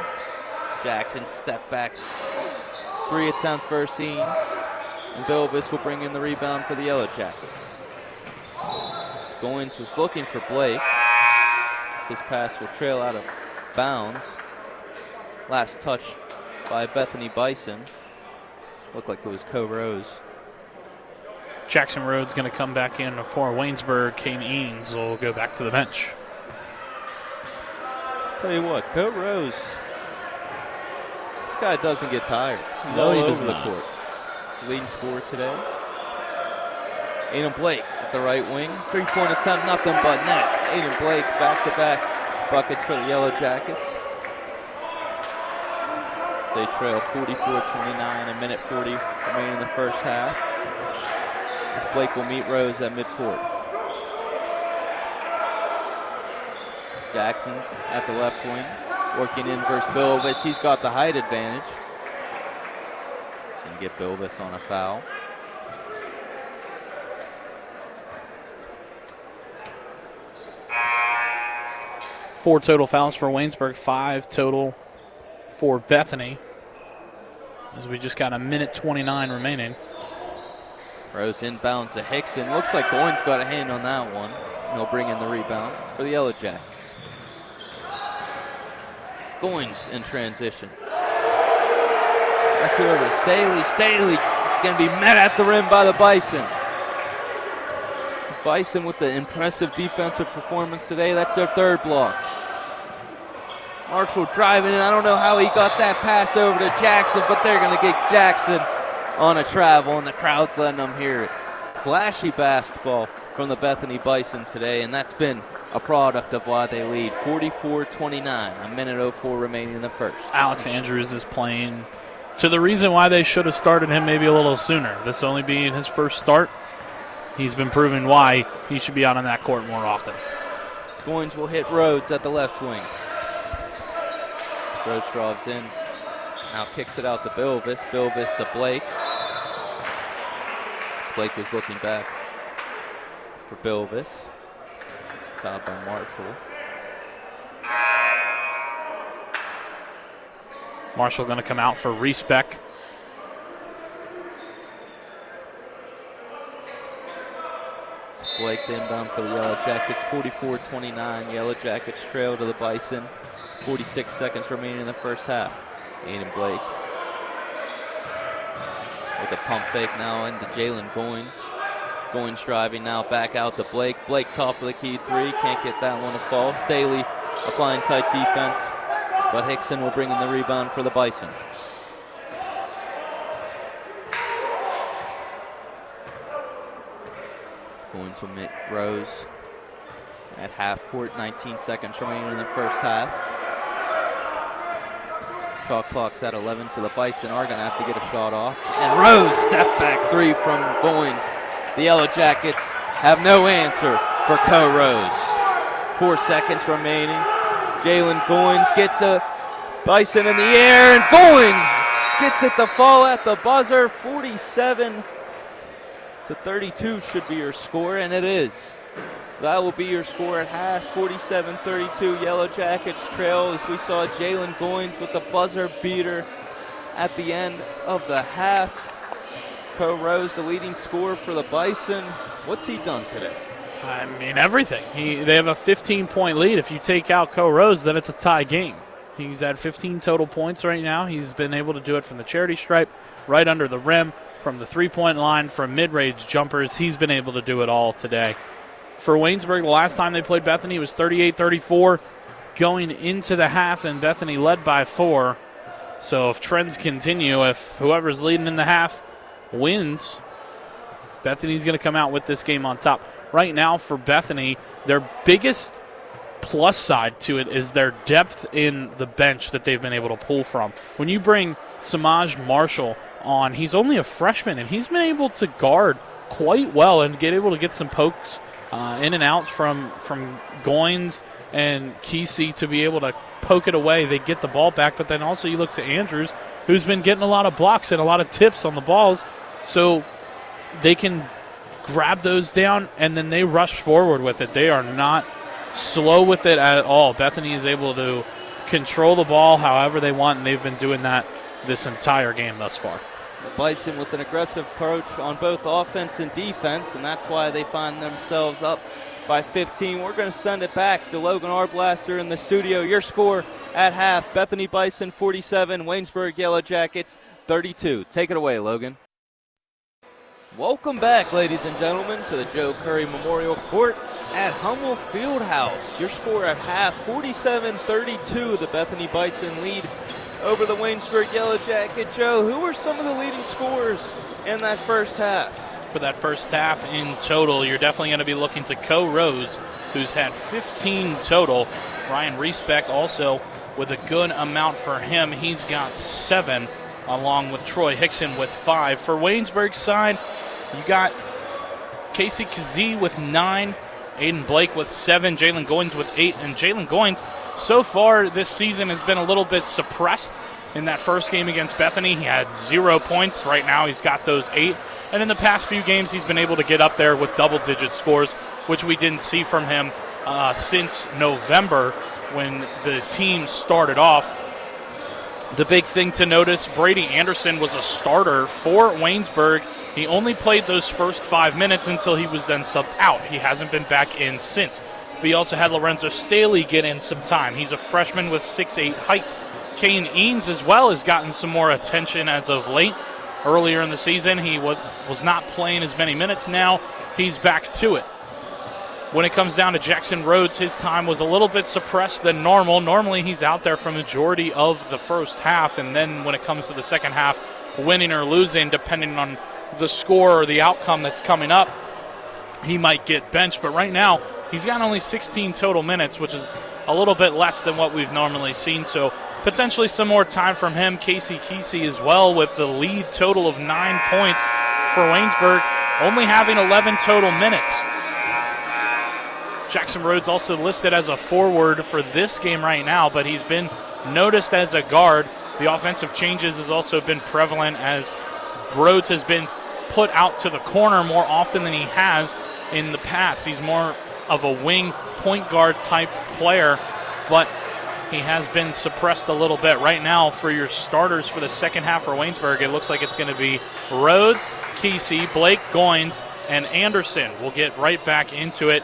Jackson step back, 3 attempt versus Ains. And Bilvis will bring in the rebound for the Yellow Jackets. Goins was looking for Blake. This pass will trail out of bounds. Last touch by Bethany Bison. Looked like it was Co-Rose. Jackson Rhodes going to come back in for Waynesburg. Kane Ains will go back to the bench. Tell you what, Co-Rose, this guy doesn't get tired. He's No, all he over does the not. court. He's leading scorer today. Aiden Blake at the right wing. 3-point attempt, nothing but net. Aiden Blake back-to-back buckets for the Yellow Jackets. They trail 44-29, a minute 40 remaining in the first half. As Blake will meet Rose at midcourt. Jackson's at the left wing, working in versus Bilvis. He's got the height advantage. He's going to get Bilvis on a foul. Four total fouls for Waynesburg, 5 total for Bethany. As we just got a minute 29 remaining. Rose inbounds to Hickson. Looks like Goins got a hand on that one. And he'll bring in the rebound for the Yellow Jackets. Goins in transition. That's it over to Staley. Staley is going to be met at the rim by the Bison. Bison with the impressive defensive performance today. That's their third block. Marshall driving in. I don't know how he got that pass over to Jackson, but they're going to get Jackson on a travel, and the crowd's letting them hear it. Flashy basketball from the Bethany Bison today, and that's been a product of why they lead 44-29, a minute 04 remaining in the first. Alex Andrews is playing to the reason why they should have started him maybe a little sooner. This only being his first start, he's been proving why he should be out on that court more often. Goins will hit Rhodes at the left wing. Rhodes drives in, now kicks it out to Bilvis. Bilvis to Blake. Blake was looking back for Bilvis. Fouled by Marshall. Marshall going to come out for Respec. Blake to inbound for the Yellow Jackets. 44-29. Yellow Jackets trail to the Bison. 46 seconds remaining in the first half. Aiden Blake with a pump fake now into Jalen Goins. Goins driving now back out to Blake. Blake top of the key three. Can't get that one to fall. Staley applying tight defense, but Hickson will bring in the rebound for the Bison. Going to Mick Rose at half court. 19 seconds remaining in the first half. Shot clock's at 11, so the Bison are going to have to get a shot off. And Rose, step back three from Goins. The Yellow Jackets have no answer for Co Rose. 4 seconds remaining. Jalen Goins gets a Bison in the air, and Goins gets it to fall at the buzzer. 47-32 should be your score, and it is. So that will be your score at half. 47-32. Yellow Jackets trail, as we saw Jalen Goins with the buzzer beater at the end of the half. Co Rose, the leading scorer for the Bison. What's he done today? I mean, everything. They have a 15-point lead. If you take out Co Rose, then it's a tie game. He's at 15 total points right now. He's been able to do it from the charity stripe, right under the rim, from the three-point line, from mid-range jumpers. He's been able to do it all today. For Waynesburg, the last time they played Bethany was 38-34 going into the half, and Bethany led by 4. So if trends continue, if whoever's leading in the half wins, Bethany's going to come out with this game on top. Right now for Bethany, their biggest plus side to it is their depth in the bench that they've been able to pull from. When you bring Samaj Marshall on, he's only a freshman, and he's been able to guard quite well and able to get some pokes in and out from Goins and Kesey to be able to poke it away. They get the ball back, but then also you look to Andrews, who's been getting a lot of blocks and a lot of tips on the balls, so they can grab those down, and then they rush forward with it. They are not slow with it at all. Bethany is able to control the ball however they want, and they've been doing that this entire game thus far. The Bison with an aggressive approach on both offense and defense, and that's why they find themselves up by 15. We're going to send it back to Logan Arblaster in the studio. Your score at half, Bethany Bison 47, Waynesburg Yellow Jackets 32. Take it away, Logan. Welcome back, ladies and gentlemen, to the Joe Curry Memorial Court at Hummel Fieldhouse. Your score at half, 47-32. The Bethany Bison lead over the Waynesburg Yellow Jacket. Joe, who were some of the leading scorers in that first half? For that first half in total, you're definitely going to be looking to Co Rose, who's had 15 total. Ryan Reesbeck also with a good amount for him. He's got 7, along with Troy Hickson with 5. For Waynesburg's side, you got Casey Kazee with 9, Aiden Blake with 7, Jalen Goins with 8, and Jalen Goins so far this season has been a little bit suppressed. In that first game against Bethany, he had 0 points. Right now he's got those 8. And in the past few games, he's been able to get up there with double-digit scores, which we didn't see from him since November when the team started off. The big thing to notice, Brady Anderson was a starter for Waynesburg. He only played those first 5 minutes until he was then subbed out. He hasn't been back in since. We also had Lorenzo Staley get in some time. He's a freshman with 6'8" height. Kane Eanes as well has gotten some more attention as of late. Earlier in the season, he was not playing as many minutes. Now he's back to it. When it comes down to Jackson Rhodes, his time was a little bit suppressed than normal. Normally he's out there for majority of the first half, and then when it comes to the second half, winning or losing, depending on the score or the outcome that's coming up, he might get benched. But right now, he's got only 16 total minutes, which is a little bit less than what we've normally seen. So potentially some more time from him. Casey Kesey as well with the lead total of 9 points for Waynesburg, only having 11 total minutes. Jackson Rhodes also listed as a forward for this game right now, but he's been noticed as a guard. The offensive changes has also been prevalent as Rhodes has been put out to the corner more often than he has in the past. He's more of a wing point guard type player, but he has been suppressed a little bit. Right now, for your starters for the second half for Waynesburg, it looks like it's going to be Rhodes, Kesey, Blake Goins, and Anderson will get right back into it.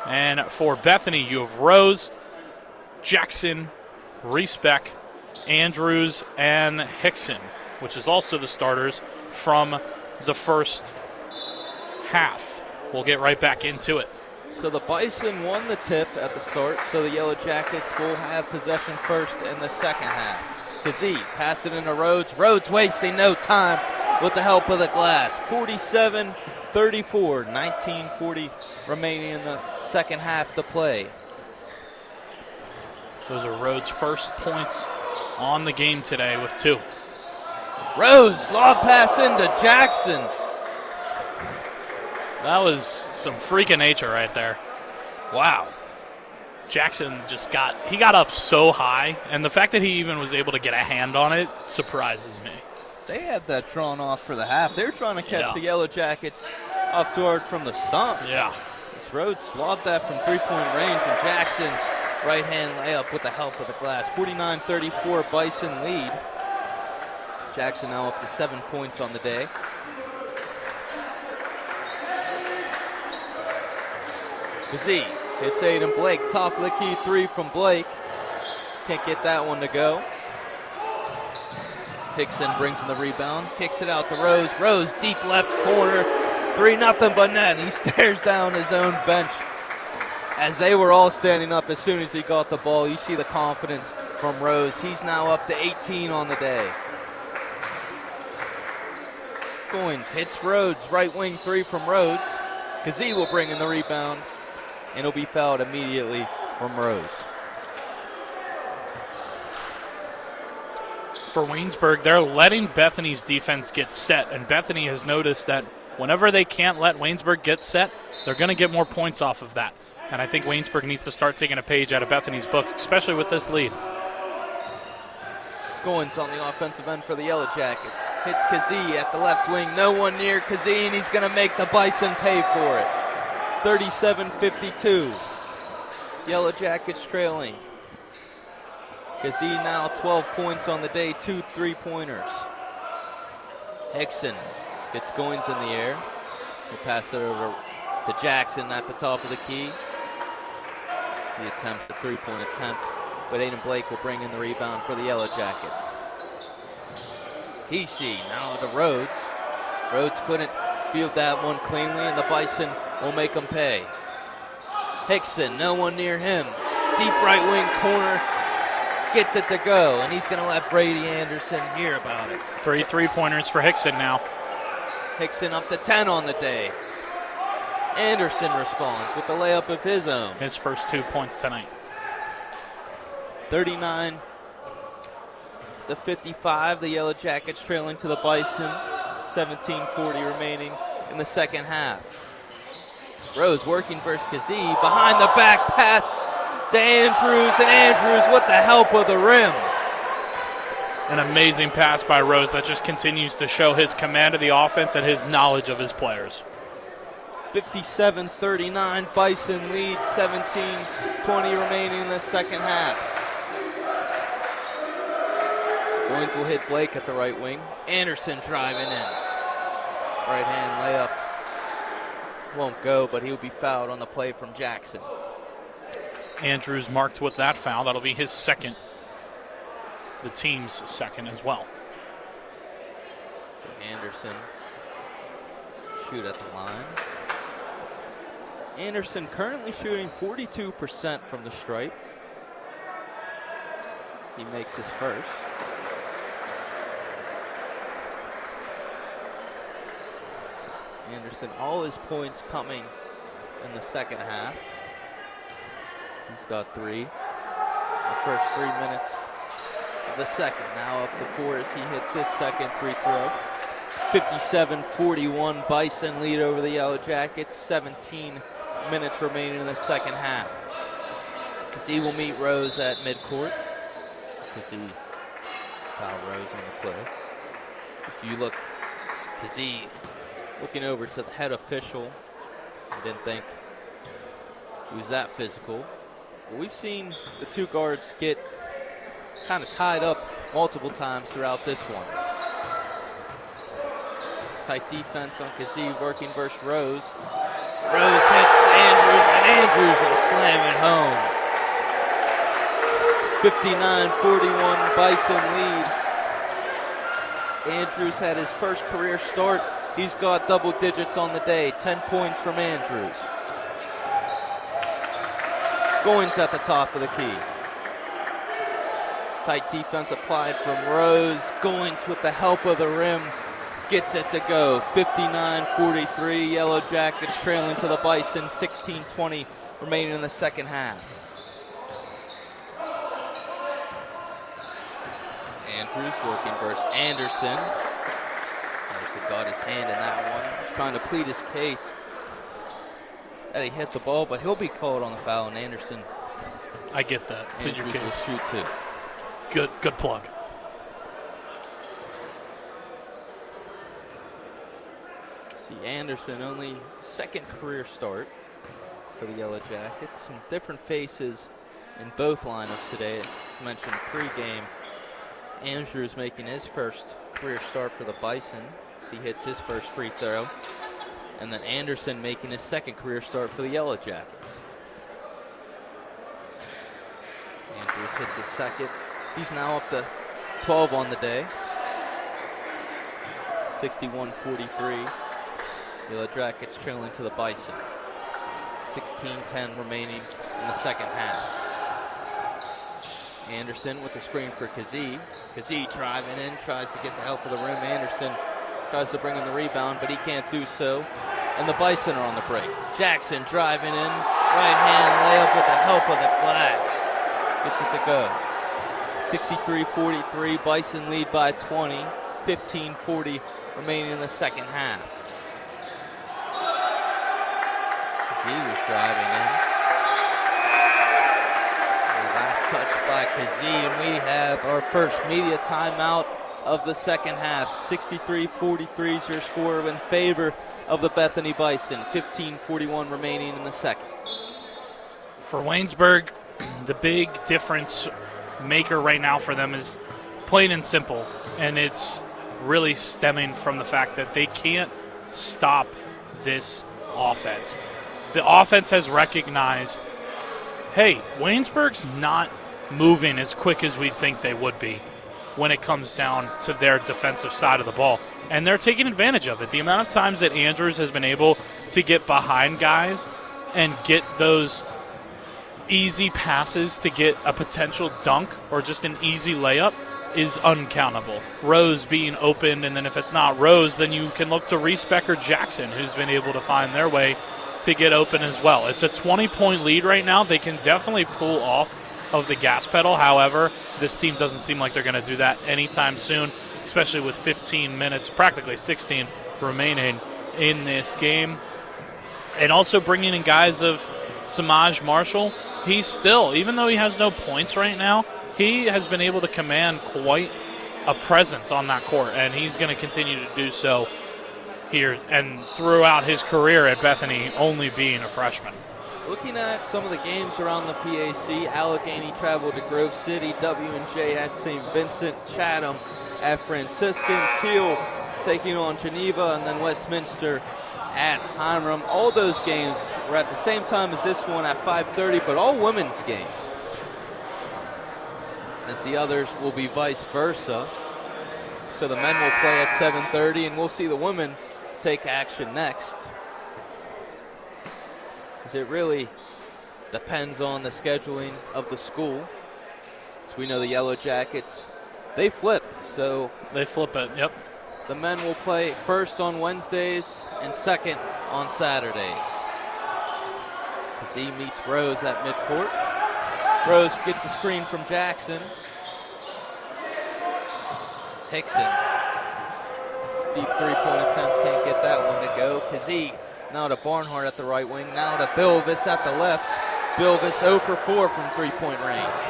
And for Bethany, you have Rose, Jackson, Reesbeck, Andrews, and Hickson, which is also the starters from the first half. We'll get right back into it. So the Bison won the tip at the start, so the Yellow Jackets will have possession first in the second half. Kazee pass it into Rhodes. Rhodes wasting no time with the help of the glass. 47-34, 19:40 remaining in the second half to play. Those are Rhodes' first points on the game today with 2. Rose, lob pass into Jackson. That was some freak of nature right there. Wow. Jackson he got up so high, and the fact that he even was able to get a hand on it surprises me. They had that drawn off for the half. They were trying to catch Yeah. the Yellow Jackets off guard from the stump. Yeah. This Rhodes lobbed that from three-point range, and Jackson right-hand layup with the help of the glass. 49-34 Bison lead. Jackson now up to 7 points on the day. Kazee hits Aiden Blake. Top of the key 3 from Blake. Can't get that one to go. Hickson brings in the rebound. Kicks it out to Rose. Rose deep left corner. 3-0 but net. He stares down his own bench. As they were all standing up as soon as he got the ball, you see the confidence from Rose. He's now up to 18 on the day. Goins hits Rhodes. Right wing 3 from Rhodes. Kazee will bring in the rebound, and he'll be fouled immediately from Rose. For Waynesburg, they're letting Bethany's defense get set, and Bethany has noticed that whenever they can't let Waynesburg get set, they're going to get more points off of that. And I think Waynesburg needs to start taking a page out of Bethany's book, especially with this lead. Goins on the offensive end for the Yellow Jackets. Hits Kazee at the left wing. No one near Kazee, and he's going to make the Bison pay for it. 37-52. Yellow Jackets trailing. Kazee now 12 points on the day, 2 3-pointers. Hickson gets Goins in the air. He'll pass it over to Jackson at the top of the key. He attempts a 3-point attempt, but Aiden Blake will bring in the rebound for the Yellow Jackets. Kesey now to Rhodes. Rhodes couldn't field that one cleanly, and the Bison will make him pay. Hickson, no one near him. Deep right wing corner. Gets it to go, and he's going to let Brady Anderson hear about it. 3 3-pointers for Hickson now. Hickson up to 10 on the day. Anderson responds with the layup of his own. His first 2 points tonight. 39-55, the Yellow Jackets trailing to the Bison. 17:40 remaining in the second half. Rose working versus Kazee. Behind the back pass to Andrews, and Andrews with the help of the rim. An amazing pass by Rose that just continues to show his command of the offense and his knowledge of his players. 57-39, Bison lead, 17:20 remaining in the second half. Goins will hit Blake at the right wing. Anderson driving in. Right hand layup. Won't go, but he'll be fouled on the play from Jackson. Andrews marked with that foul. That'll be his second. The team's second as well. So Anderson shoot at the line. Anderson currently shooting 42% from the stripe. He makes his first. Anderson, all his points coming in the second half. He's got 3. The first 3 minutes of the second. Now up to 4 as he hits his second free throw. 57-41, Bison lead over the Yellow Jackets. 17 minutes remaining in the second half. Kazee will meet Rose at midcourt. Kazee foul Rose on the play. So you look, Kazee looking over to the head official. I didn't think he was that physical. But we've seen the 2 guards get kind of tied up multiple times throughout this one. Tight defense on Kazee working versus Rose. Rose hits Andrews, and Andrews will slam it home. 59-41 Bison lead. Andrews had his first career start. He's got double digits on the day. 10 points from Andrews. Goins at the top of the key. Tight defense applied from Rose. Goins with the help of the rim gets it to go. 59-43. Yellow Jackets trailing to the Bison. 16-20 remaining in the second half. Andrews working versus Anderson. Anderson got his hand in that one. He's trying to plead his case that he hit the ball, but he'll be called on the foul, and Anderson. I get that. Plead your Andrews case. will shoot too. Good plug. See, Anderson only second career start for the Yellow Jackets. Some different faces in both lineups today. As mentioned pregame, Andrews making his first career start for the Bison as he hits his first free throw. And then Anderson making his second career start for the Yellow Jackets. Andrews hits his second. He's now up to 12 on the day. 61-43. Yellow Jackets trailing to the Bison. 16-10 remaining in the second half. Anderson with the screen for Kazee. Kazee driving in, tries to get the help of the rim. Anderson tries to bring in the rebound, but he can't do so. And the Bison are on the break. Jackson driving in, right hand layup with the help of the glass. Gets it to go. 63-43, Bison lead by 20. 15-40 remaining in the second half. Kazee was driving in. Last touch by Kazee, and we have our first media timeout of the second half. 63-43 is your score in favor of the Bethany Bison. 15:41 remaining in the second. For Waynesburg, the big difference maker right now for them is plain and simple, and it's really stemming from the fact that they can't stop this offense. The offense has recognized, hey, Waynesburg's not moving as quick as we'd think they would be when it comes down to their defensive side of the ball. And they're taking advantage of it. The amount of times that Andrews has been able to get behind guys and get those easy passes to get a potential dunk or just an easy layup is uncountable. Rose being open, and then if it's not Rose, then you can look to Rees-Beck or Jackson, who's been able to find their way to get open as well. It's a 20-point lead right now. They can definitely pull off of the gas pedal. However, this team doesn't seem like they're going to do that anytime soon, especially with 15 minutes, practically 16, remaining in this game. And also bringing in guys of Samaj Marshall. He's still, even though he has no points right now, he has been able to command quite a presence on that court, and he's going to continue to do so here and throughout his career at Bethany, only being a freshman. Looking at some of the games around the PAC, Allegheny traveled to Grove City, W&J at St. Vincent, Chatham at Franciscan, Teal taking on Geneva, and then Westminster at Hiram. All those games were at the same time as this one at 5:30, but all women's games, as the others will be vice versa. So the men will play at 7:30, and we'll see the women take action next. As it really depends on the scheduling of the school. So we know the Yellow Jackets, they flip. So they flip it, yep. The men will play first on Wednesdays and second on Saturdays. Kazee meets Rose at midcourt. Rose gets a screen from Jackson. Hickson. Deep three-point attempt, can't get that one to go. Kazee now to Barnhart at the right wing, now to Bilvis at the left. Bilvis 0 for 4 from three-point range.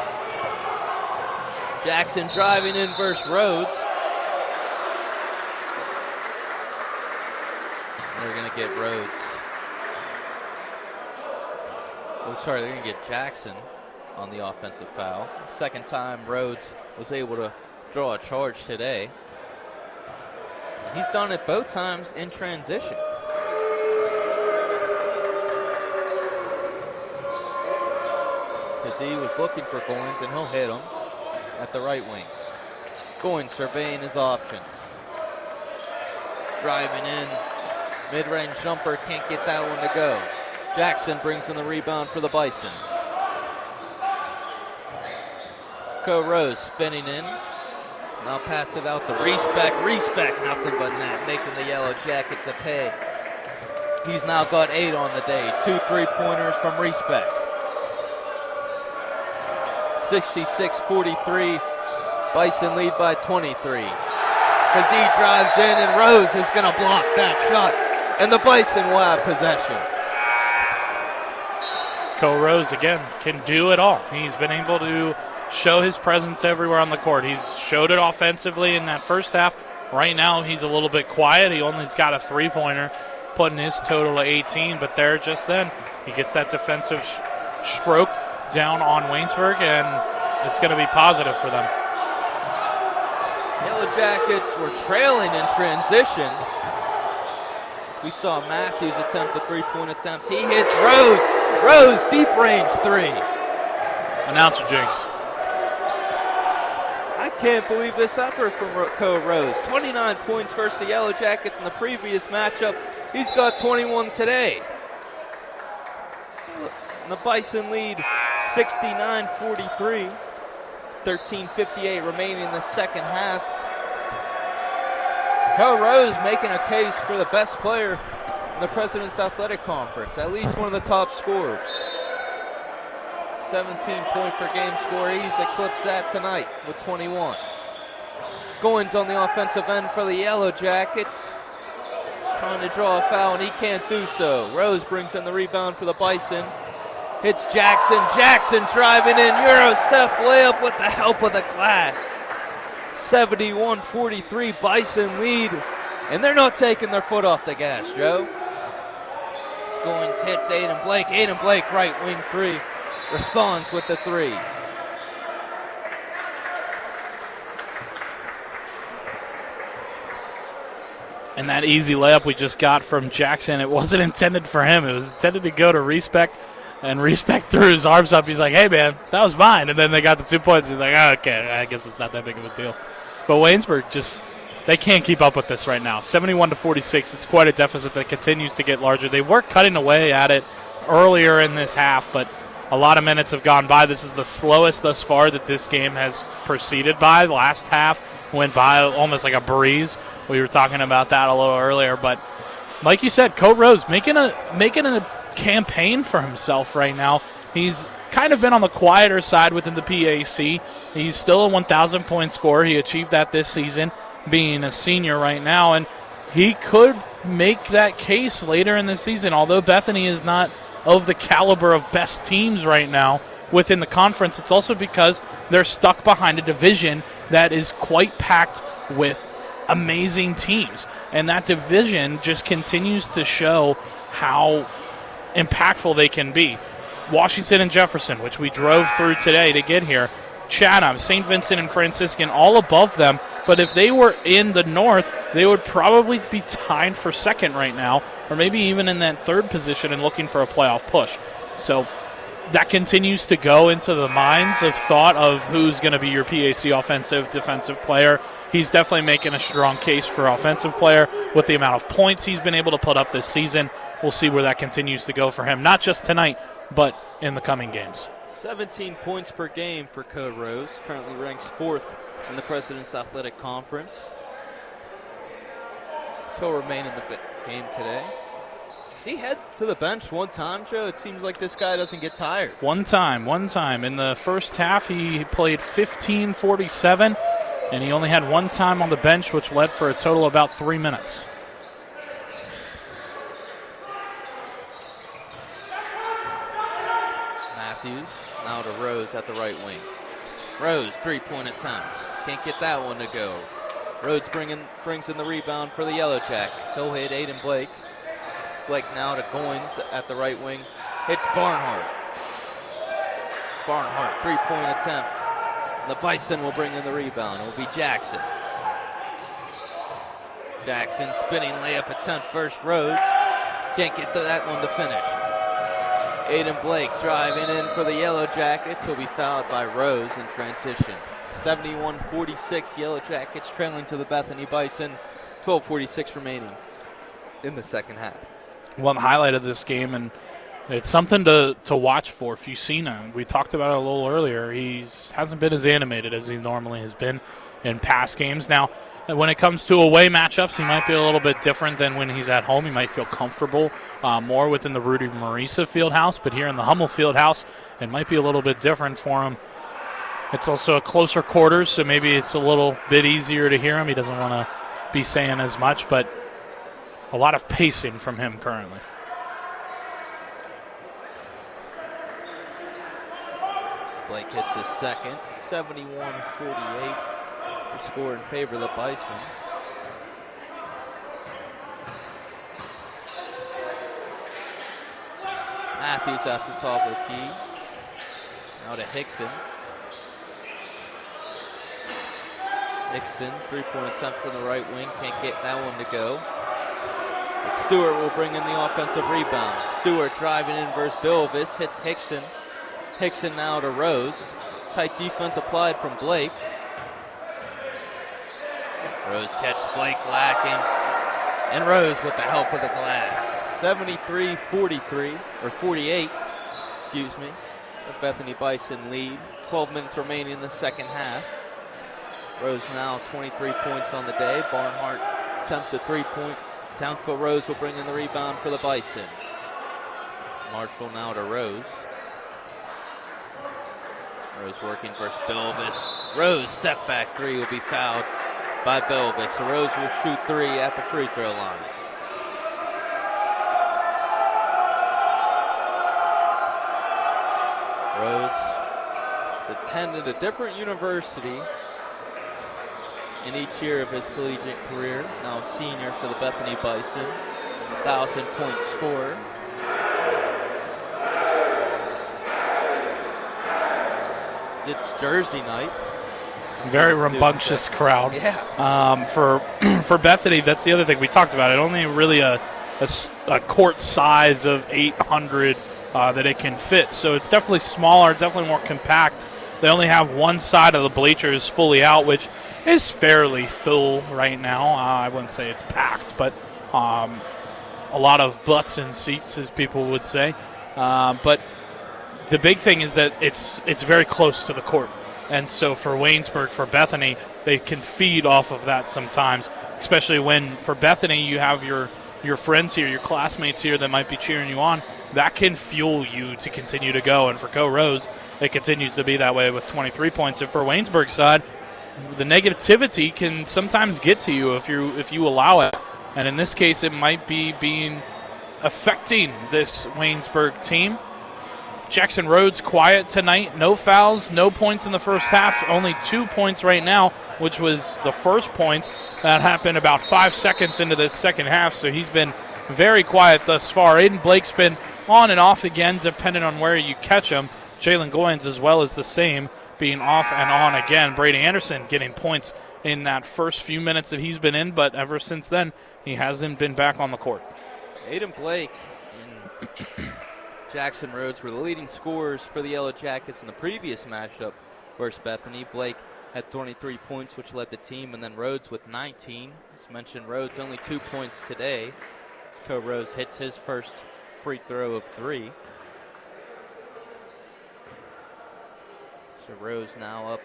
Jackson driving in versus Rhodes. They're going to get Rhodes. Oh, sorry, they're going to get Jackson on the offensive foul. Second time Rhodes was able to draw a charge today. He's done it both times in transition. He was looking for Goins, and he'll hit him at the right wing. Goins surveying his options. Driving in. Mid-range jumper, can't get that one to go. Jackson brings in the rebound for the Bison. Rose spinning in. Now pass it out to Respect. Respect, nothing but net, making the Yellow Jackets a pay. He's now got 8 on the day. 2 3-pointers from Respect. 66-43, Bison lead by 23. Kazee drives in, and Rose is going to block that shot, and the Bison will have possession. Rose, again, can do it all. He's been able to show his presence everywhere on the court. He's showed it offensively in that first half. Right now, he's a little bit quiet. He only's got a 3-pointer, putting his total to 18, but there just then, he gets that defensive stroke down on Waynesburg, and it's going to be positive for them. Yellow Jackets were trailing in transition. We saw Matthews attempt a 3-point attempt. He hits Rose. Rose, deep range 3. Announcer jinx. I can't believe this effort from Rose. 29 points versus the Yellow Jackets in the previous matchup. He's got 21 today. And the Bison lead 69-43. 13:58 remaining in the second half. Rose making a case for the best player in the President's Athletic Conference, at least one of the top scorers. 17-point per game score. He's eclipsed that tonight with 21. Goins on the offensive end for the Yellow Jackets. Trying to draw a foul, and he can't do so. Rose brings in the rebound for the Bison. Hits Jackson. Jackson driving in. Euro step layup with the help of the glass. 71-43, Bison lead. And they're not taking their foot off the gas, Joe. Goins hits Aiden Blake. Aiden Blake, right wing 3. Responds with the 3. And that easy layup we just got from Jackson, it wasn't intended for him. It was intended to go to Respect. And Respect threw his arms up. He's like, hey, man, that was mine. And then they got the 2 points. He's like, oh, okay, I guess it's not that big of a deal. But Waynesburg they can't keep up with this right now. 71-46, it's quite a deficit that continues to get larger. They were cutting away at it earlier in this half, but a lot of minutes have gone by. This is the slowest thus far that this game has proceeded by. The last half went by almost like a breeze. We were talking about that a little earlier. But like you said, Coach Rose making a campaign for himself right now. He's kind of been on the quieter side within the PAC. He's still a 1,000-point scorer. He achieved that this season, being a senior right now, and he could make that case later in the season. Although Bethany is not of the caliber of best teams right now within the conference, it's also because they're stuck behind a division that is quite packed with amazing teams, and that division just continues to show how impactful they can be. Washington and Jefferson, which we drove through today to get here, Chatham, St. Vincent, and Franciscan, all above them. But if they were in the north, they would probably be tied for second right now, or maybe even in that third position and looking for a playoff push. So that continues to go into the minds of thought of who's going to be your PAC offensive, defensive player. He's definitely making a strong case for offensive player with the amount of points he's been able to put up this season. We'll see where that continues to go for him, not just tonight, but in the coming games. 17 points per game for Code Rose. Currently ranks 4th in the President's Athletic Conference. He'll remain in the game today. Does he head to the bench one time, Joe? It seems like this guy doesn't get tired. One time. In the first half, he played 15:47, and he only had one time on the bench, which led for a total of about 3 minutes. Matthews now to Rose at the right wing. Rose, 3-point attempts. Can't get that one to go. Rhodes brings in the rebound for the Yellow Jackets. He'll hit Aiden Blake. Blake now to Goins at the right wing. Hits Barnhart. Barnhart, 3-point attempt. The Bison will bring in the rebound. It will be Jackson. Jackson spinning layup attempt first. Rhodes can't get that one to finish. Aiden Blake driving in for the Yellow Jackets. He'll be fouled by Rose in transition. 71-46, Yellow Jackets trailing to the Bethany Bison. 12:46 remaining in the second half. One highlight of this game, and it's something to watch for Fusina. We talked about it a little earlier. He hasn't been as animated as he normally has been in past games. Now, when it comes to away matchups, he might be a little bit different than when he's at home. He might feel comfortable more within the Rudy Marisa Fieldhouse, but here in the Hummel Fieldhouse, it might be a little bit different for him. It's also a closer quarters, so maybe it's a little bit easier to hear him. He doesn't want to be saying as much, but a lot of pacing from him currently. Blake hits his second, 71-48. The score in favor of the Bison. Matthews at the top of the key. Now to Hickson. Hickson, three-point attempt from the right wing. Can't get that one to go. But Stewart will bring in the offensive rebound. Stewart driving in versus Bilvis. Hits Hickson. Hickson now to Rose. Tight defense applied from Blake. Rose catches Blake lacking. And Rose with the help of the glass. 73-43, or 48, excuse me. The Bethany Bison lead. 12 minutes remaining in the second half. Rose now 23 points on the day. Barnhart attempts a three-point attempt, but Rose will bring in the rebound for the Bison. Marshall now to Rose. Rose working versus Bilvis. Rose step back three will be fouled by Bilvis. So Rose will shoot three at the free throw line. Rose has attended a different university in each year of his collegiate career. Now a senior for the Bethany Bison. 1,000-point scorer. It's Jersey night. Very rambunctious crowd. Yeah. For Bethany, that's the other thing we talked about. It only really a court size of 800 that it can fit. So it's definitely smaller, definitely more compact. They only have one side of the bleachers fully out, which is fairly full right now. I wouldn't say it's packed, but a lot of butts in seats, as people would say. But the big thing is that it's very close to the court. And so for Waynesburg, for Bethany, they can feed off of that sometimes, especially when for Bethany you have your friends here, your classmates here that might be cheering you on. That can fuel you to continue to go. And for Co Rose, it continues to be that way with 23 points. And for Waynesburg's side, the negativity can sometimes get to you if you allow it. And in this case, it might be affecting this Waynesburg team. Jackson Rhodes quiet tonight. No fouls, no points in the first half. Only 2 points right now, which was the first points that happened about 5 seconds into this second half. So he's been very quiet thus far. Aiden Blake's been on and off again, depending on where you catch him. Jalen Goins as well as the same, being off and on again. Brady Anderson getting points in that first few minutes that he's been in, but ever since then, he hasn't been back on the court. Aiden Blake and Jackson Rhodes were the leading scorers for the Yellow Jackets in the previous matchup versus Bethany. Blake had 23 points, which led the team, and then Rhodes with 19. As mentioned, Rhodes only 2 points today. As Co Rose hits his first free throw of three. So Rose now up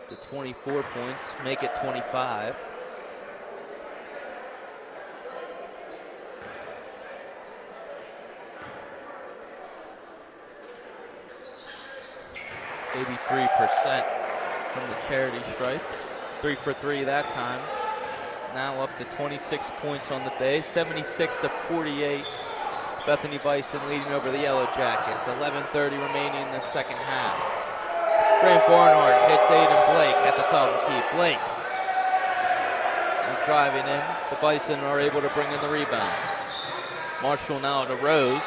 to 24 points, make it 25. %, from the charity stripe. 3 for 3 that time. Now up to 26 points on the day, 76-48. Bethany Bison leading over the Yellow Jackets. 11:30 remaining in the second half. Grant Barnhart hits Aiden Blake at the top of the key. Blake driving in. The Bison are able to bring in the rebound. Marshall now to Rose.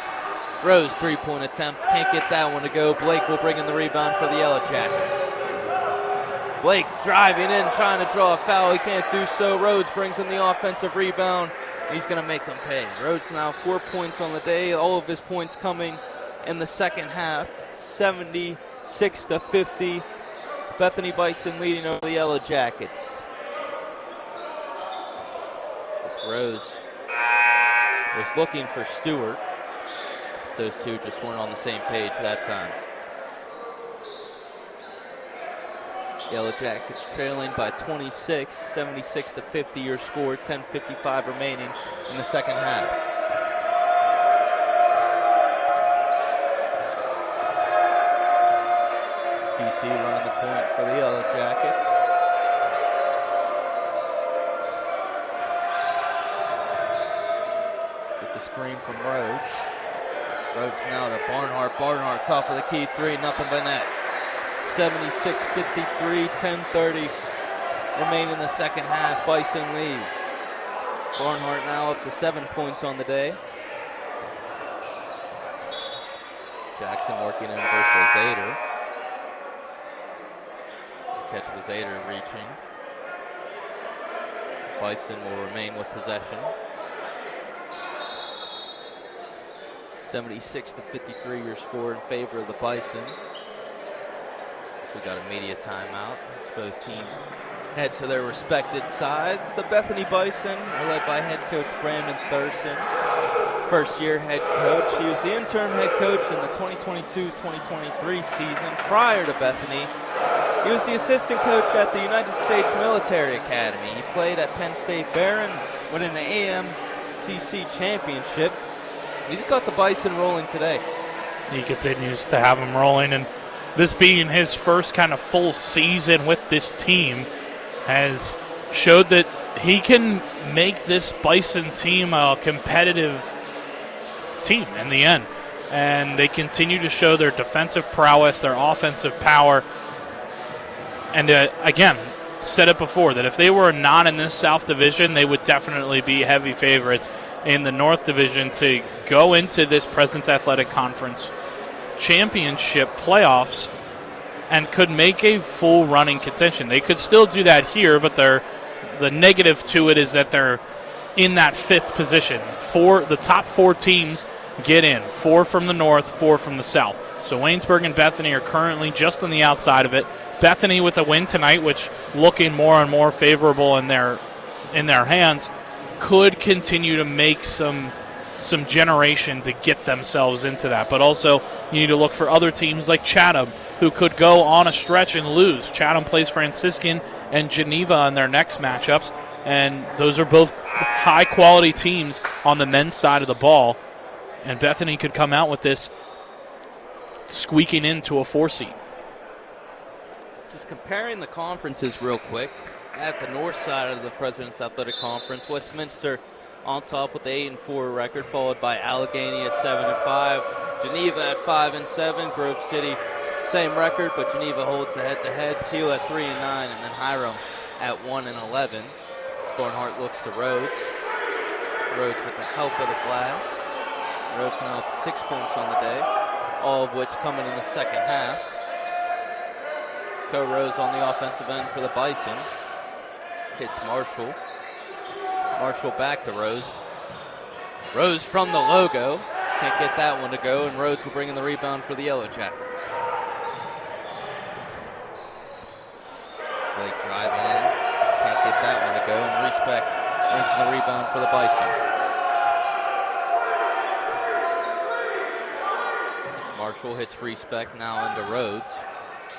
Rose three-point attempt, can't get that one to go. Blake will bring in the rebound for the Yellow Jackets. Blake driving in, trying to draw a foul. He can't do so. Rhodes brings in the offensive rebound. He's going to make them pay. Rhodes now 4 points on the day. All of his points coming in the second half. 76-50. Bethany Bison leading over the Yellow Jackets. This Rose was looking for Stewart. Those two just weren't on the same page that time. Yellow Jackets trailing by 26, 76-50 your score, 10:55 remaining in the second half. DC running the point for the Yellow Jackets. It's a screen from Rhodes. Rhodes now to Barnhart. Barnhart top of the key three, nothing but net. 76-53, 10:30 remain in the second half. Bison lead. Barnhart now up to 7 points on the day. Jackson working in versus Zader. Catch for Zader reaching. Bison will remain with possession. 76-53 your score in favor of the Bison. We got a media timeout as both teams head to their respected sides. The Bethany Bison are led by head coach Brandon Thurston, first-year head coach. He was the interim head coach in the 2022-2023 season. Prior to Bethany, he was the assistant coach at the United States Military Academy. He played at Penn State Barron, won an AMCC championship. He's got the Bison rolling today. He continues to have them rolling, and this being his first kind of full season with this team has showed that he can make this Bison team a competitive team in the end. And they continue to show their defensive prowess, their offensive power. And again, said it before, that if they were not in this South Division, they would definitely be heavy favorites in the North Division to go into this President's Athletic Conference championship playoffs and could make a full running contention. They could still do that here, but the negative to it is that they're in that fifth position. The top four teams get in, 4 from the north, 4 from the south. So Waynesburg and Bethany are currently just on the outside of it. Bethany with a win tonight, which looking more and more favorable in their hands, could continue to make some generation to get themselves into that. But also, you need to look for other teams like Chatham, who could go on a stretch and lose. Chatham plays Franciscan and Geneva in their next matchups, and those are both high-quality teams on the men's side of the ball. And Bethany could come out with this squeaking into a 4 seed. Just comparing the conferences real quick. At the north side of the President's Athletic Conference, Westminster on top with the 8-4 record, followed by Allegheny at 7-5, Geneva at 5-7, Grove City same record, but Geneva holds the head-to-head. Teal at 3-9, and then Hiram at 1-11. Barnhart looks to Rhodes. Rhodes with the help of the glass. Rhodes now up to 6 points on the day, all of which coming in the second half. Rose on the offensive end for the Bison. Hits Marshall. Marshall back to Rose. Rose from the logo. Can't get that one to go, and Rhodes will bring in the rebound for the Yellow Jackets. Blake driving in. Can't get that one to go, and Respect brings in the rebound for the Bison. Marshall hits Respect now into Rhodes.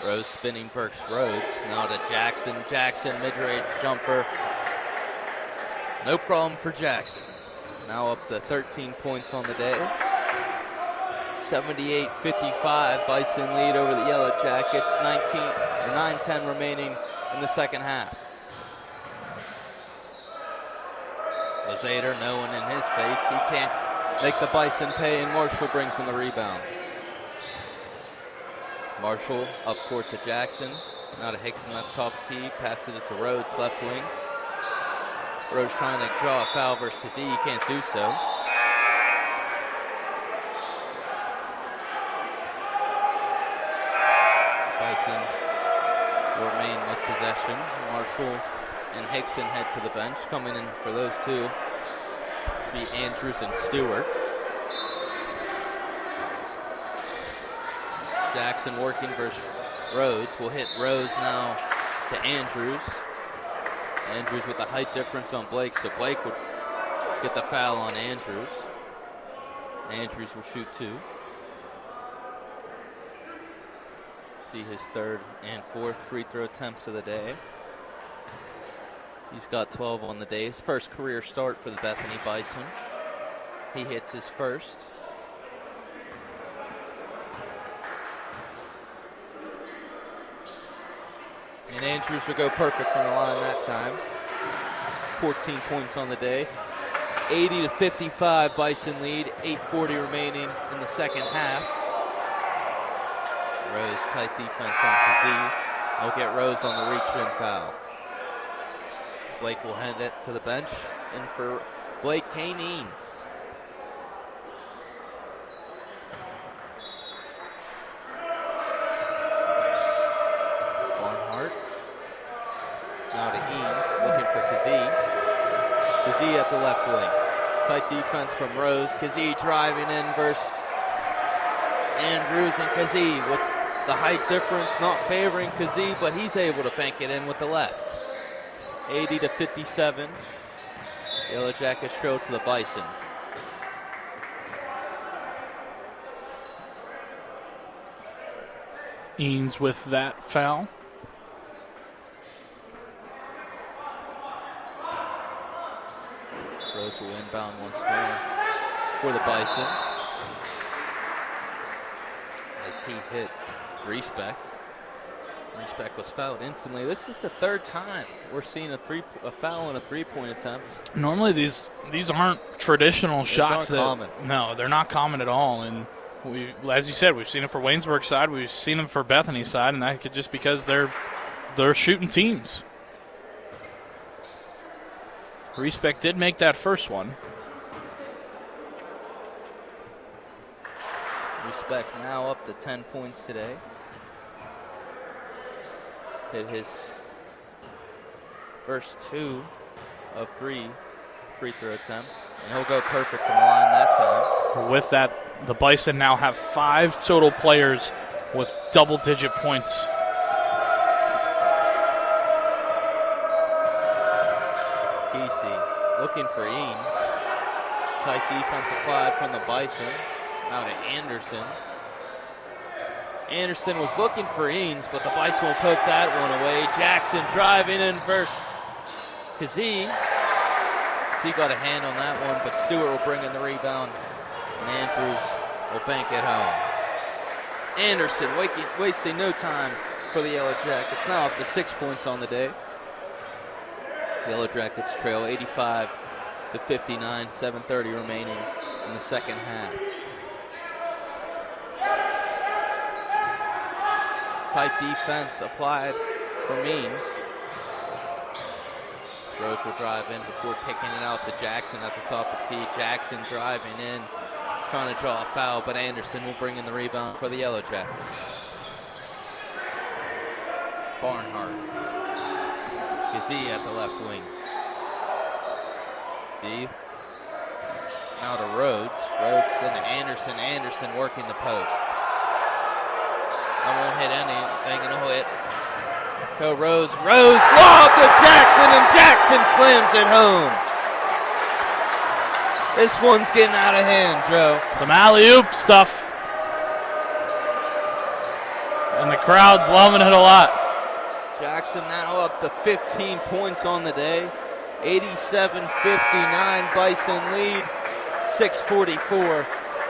Rose spinning versus Rhodes. Now to Jackson. Jackson, mid-range jumper. No problem for Jackson. Now up to 13 points on the day. 78-55. Bison lead over the Yellow Jackets. 9:10 remaining in the second half. Lazader, no one in his face. He can't make the Bison pay, and Marshall brings in the rebound. Marshall up court to Jackson. Now to Hickson left top key. Passes it to Rhodes, left wing. Rhodes trying to draw a foul versus Kazee. He can't do so. Bison will remain with possession. Marshall and Hickson head to the bench. Coming in for those two to be Andrews and Stewart. Jackson working versus Rhodes. Will hit Rose now to Andrews. Andrews with the height difference on Blake, so Blake would get the foul on Andrews. Andrews will shoot 2. See his 3rd and 4th free throw attempts of the day. He's got 12 on the day. His first career start for the Bethany Bison. He hits his first. And Andrews will go perfect from the line that time. 14 points on the day. 80-55 Bison lead. 8:40 remaining in the second half. Rose tight defense on Kazee. They'll get Rose on the reach-in foul. Blake will hand it to the bench. And for Blake, Kane Eanes. Now to Eanes, looking for Kazee. Kazee at the left wing. Tight defense from Rose. Kazee driving in versus Andrews, and Kazee with the height difference not favoring Kazee, but he's able to bank it in with the left. 80-57. Yellow Jackets trail to the Bison. Eanes with that foul. Rose will inbound once more for the Bison. As he hit Reesbeck. Reesbeck was fouled instantly. This is the 3rd time we're seeing a foul on a 3-point attempt. Normally these aren't traditional shots. Common. No, they're not common at all. And as you said, we've seen it for Waynesburg side, we've seen it for Bethany side, and that could just because they're shooting teams. Reesbeck did make that first one. Reesbeck now up to 10 points today. Hit his first 2 of 3 free throw attempts, and he'll go perfect from the line that time. With that, the Bison now have 5 total players with double-digit points. Looking for Eanes. Tight defense applied from the Bison. Now to Anderson. Anderson was looking for Eanes, but the Bison will poke that one away. Jackson driving in versus Kazee. Kazee got a hand on that one, but Stewart will bring in the rebound. And Andrews will bank it home. Anderson wasting no time for the Yellow Jackets. Now up to 6 points on the day. Yellow Jackets trail 85-59, 7:30 remaining in the second half. Tight defense applied for Means. Rose will drive in before kicking it out to Jackson at the top of the key. Jackson driving in, trying to draw a foul, but Anderson will bring in the rebound for the Yellow Jackets. Barnhart. Kazee at the left wing. Kazee now to Rhodes. Rhodes into Anderson. Anderson working the post. I won't hit anything, and he'll hit. Go Rose. Rose lob to Jackson, and Jackson slams it home. This one's getting out of hand, Joe. Some alley-oop stuff. And the crowd's loving it a lot. Jackson now up to 15 points on the day. 87-59 Bison lead. 6:44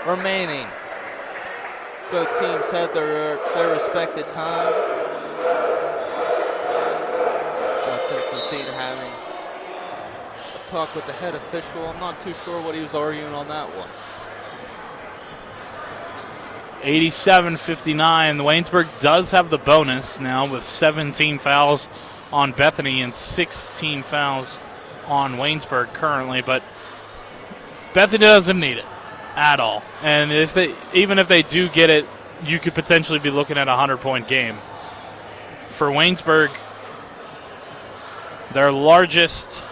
remaining. Both teams had their respected times. Tim Fusina having a talk with the head official. I'm not too sure what he was arguing on that one. 87-59. The Waynesburg does have the bonus now with 17 fouls on Bethany and 16 fouls on Waynesburg currently, but Bethany doesn't need it at all. And even if they do get it, you could potentially be looking at a 100-point game for Waynesburg, their largest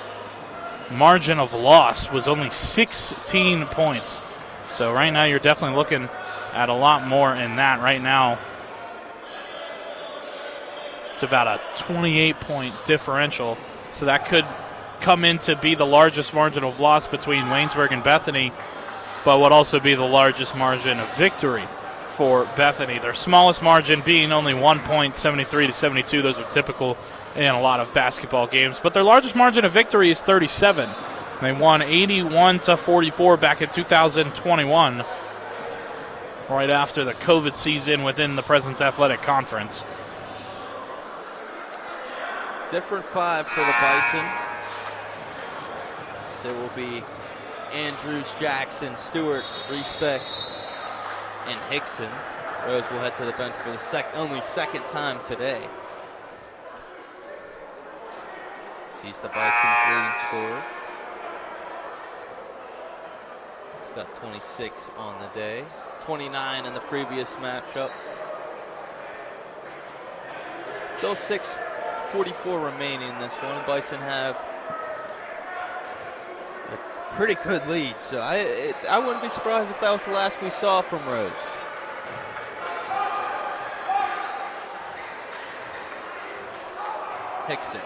margin of loss was only 16 points. So right now you're definitely looking at a lot more in that. Right now it's about a 28-point differential. So that could come in to be the largest margin of loss between Waynesburg and Bethany, but would also be the largest margin of victory for Bethany. Their smallest margin being only 1 point, 73-72. Those are typical in a lot of basketball games. But their largest margin of victory is 37. They won 81-44 back in 2021, right after the COVID season within the President's Athletic Conference. Different 5 for the Bison. So it will be Andrews, Jackson, Stewart, Respect, and Hickson. Rose will head to the bench for the only second time today. He's the Bison's leading scorer. He's got 26 on the day, 29 in the previous matchup. Still 6:44 remaining in this one. Bison have a pretty good lead, so I wouldn't be surprised if that was the last we saw from Rose. Hickson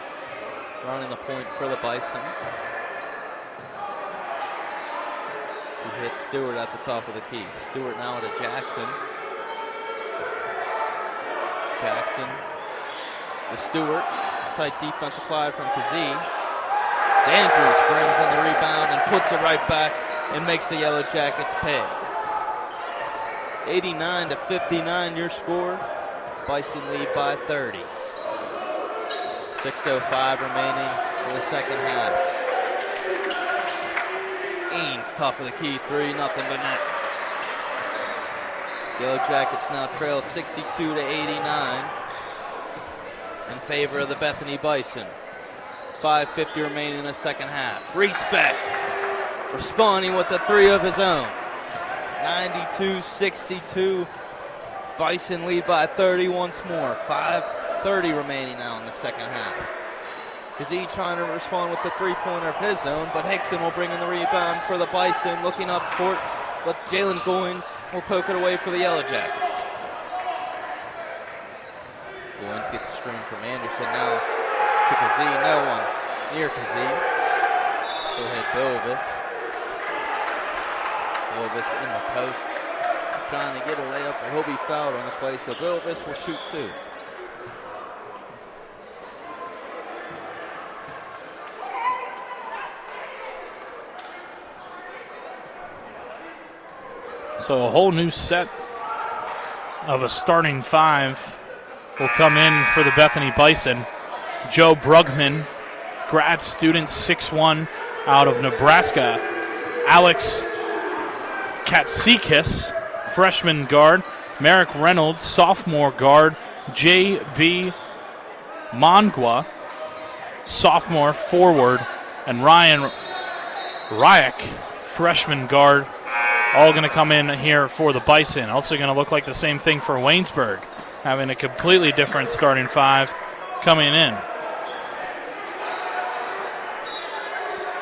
running the point for the Bison. She hits Stewart at the top of the key. Stewart now to Jackson. Jackson to Stewart. Tight defensive play from Kazee. Andrews brings in the rebound and puts it right back and makes the Yellow Jackets pay. 89-59 your score. Bison lead by 30. 6:05 remaining in the second half. Ains, top of the key, 3, nothing but net. Yellow Jackets now trail 62-89 in favor of the Bethany Bison. 5:50 remaining in the second half. Respect responding with a 3 of his own. 92-62. Bison lead by 30 once more. 5:30 remaining now in the second half. Kazee trying to respond with the 3-pointer of his own, but Hickson will bring in the rebound for the Bison. Looking up court, but Jalen Goins will poke it away for the Yellow Jackets. Goins gets a screen from Anderson now to Kazee. No one near Kazee. Go ahead, Bilvis. Bilvis in the post. Trying to get a layup, but he'll be fouled on the play, so Bilvis will shoot 2. So a whole new set of a starting 5 will come in for the Bethany Bison. Joe Brugman, grad student, 6'1", out of Nebraska. Alex Katsikis, freshman guard. Merrick Reynolds, sophomore guard. J.B. Mangwa, sophomore forward. And Ryan Ryak, freshman guard. All going to come in here for the Bison. Also going to look like the same thing for Waynesburg, having a completely different starting 5 coming in.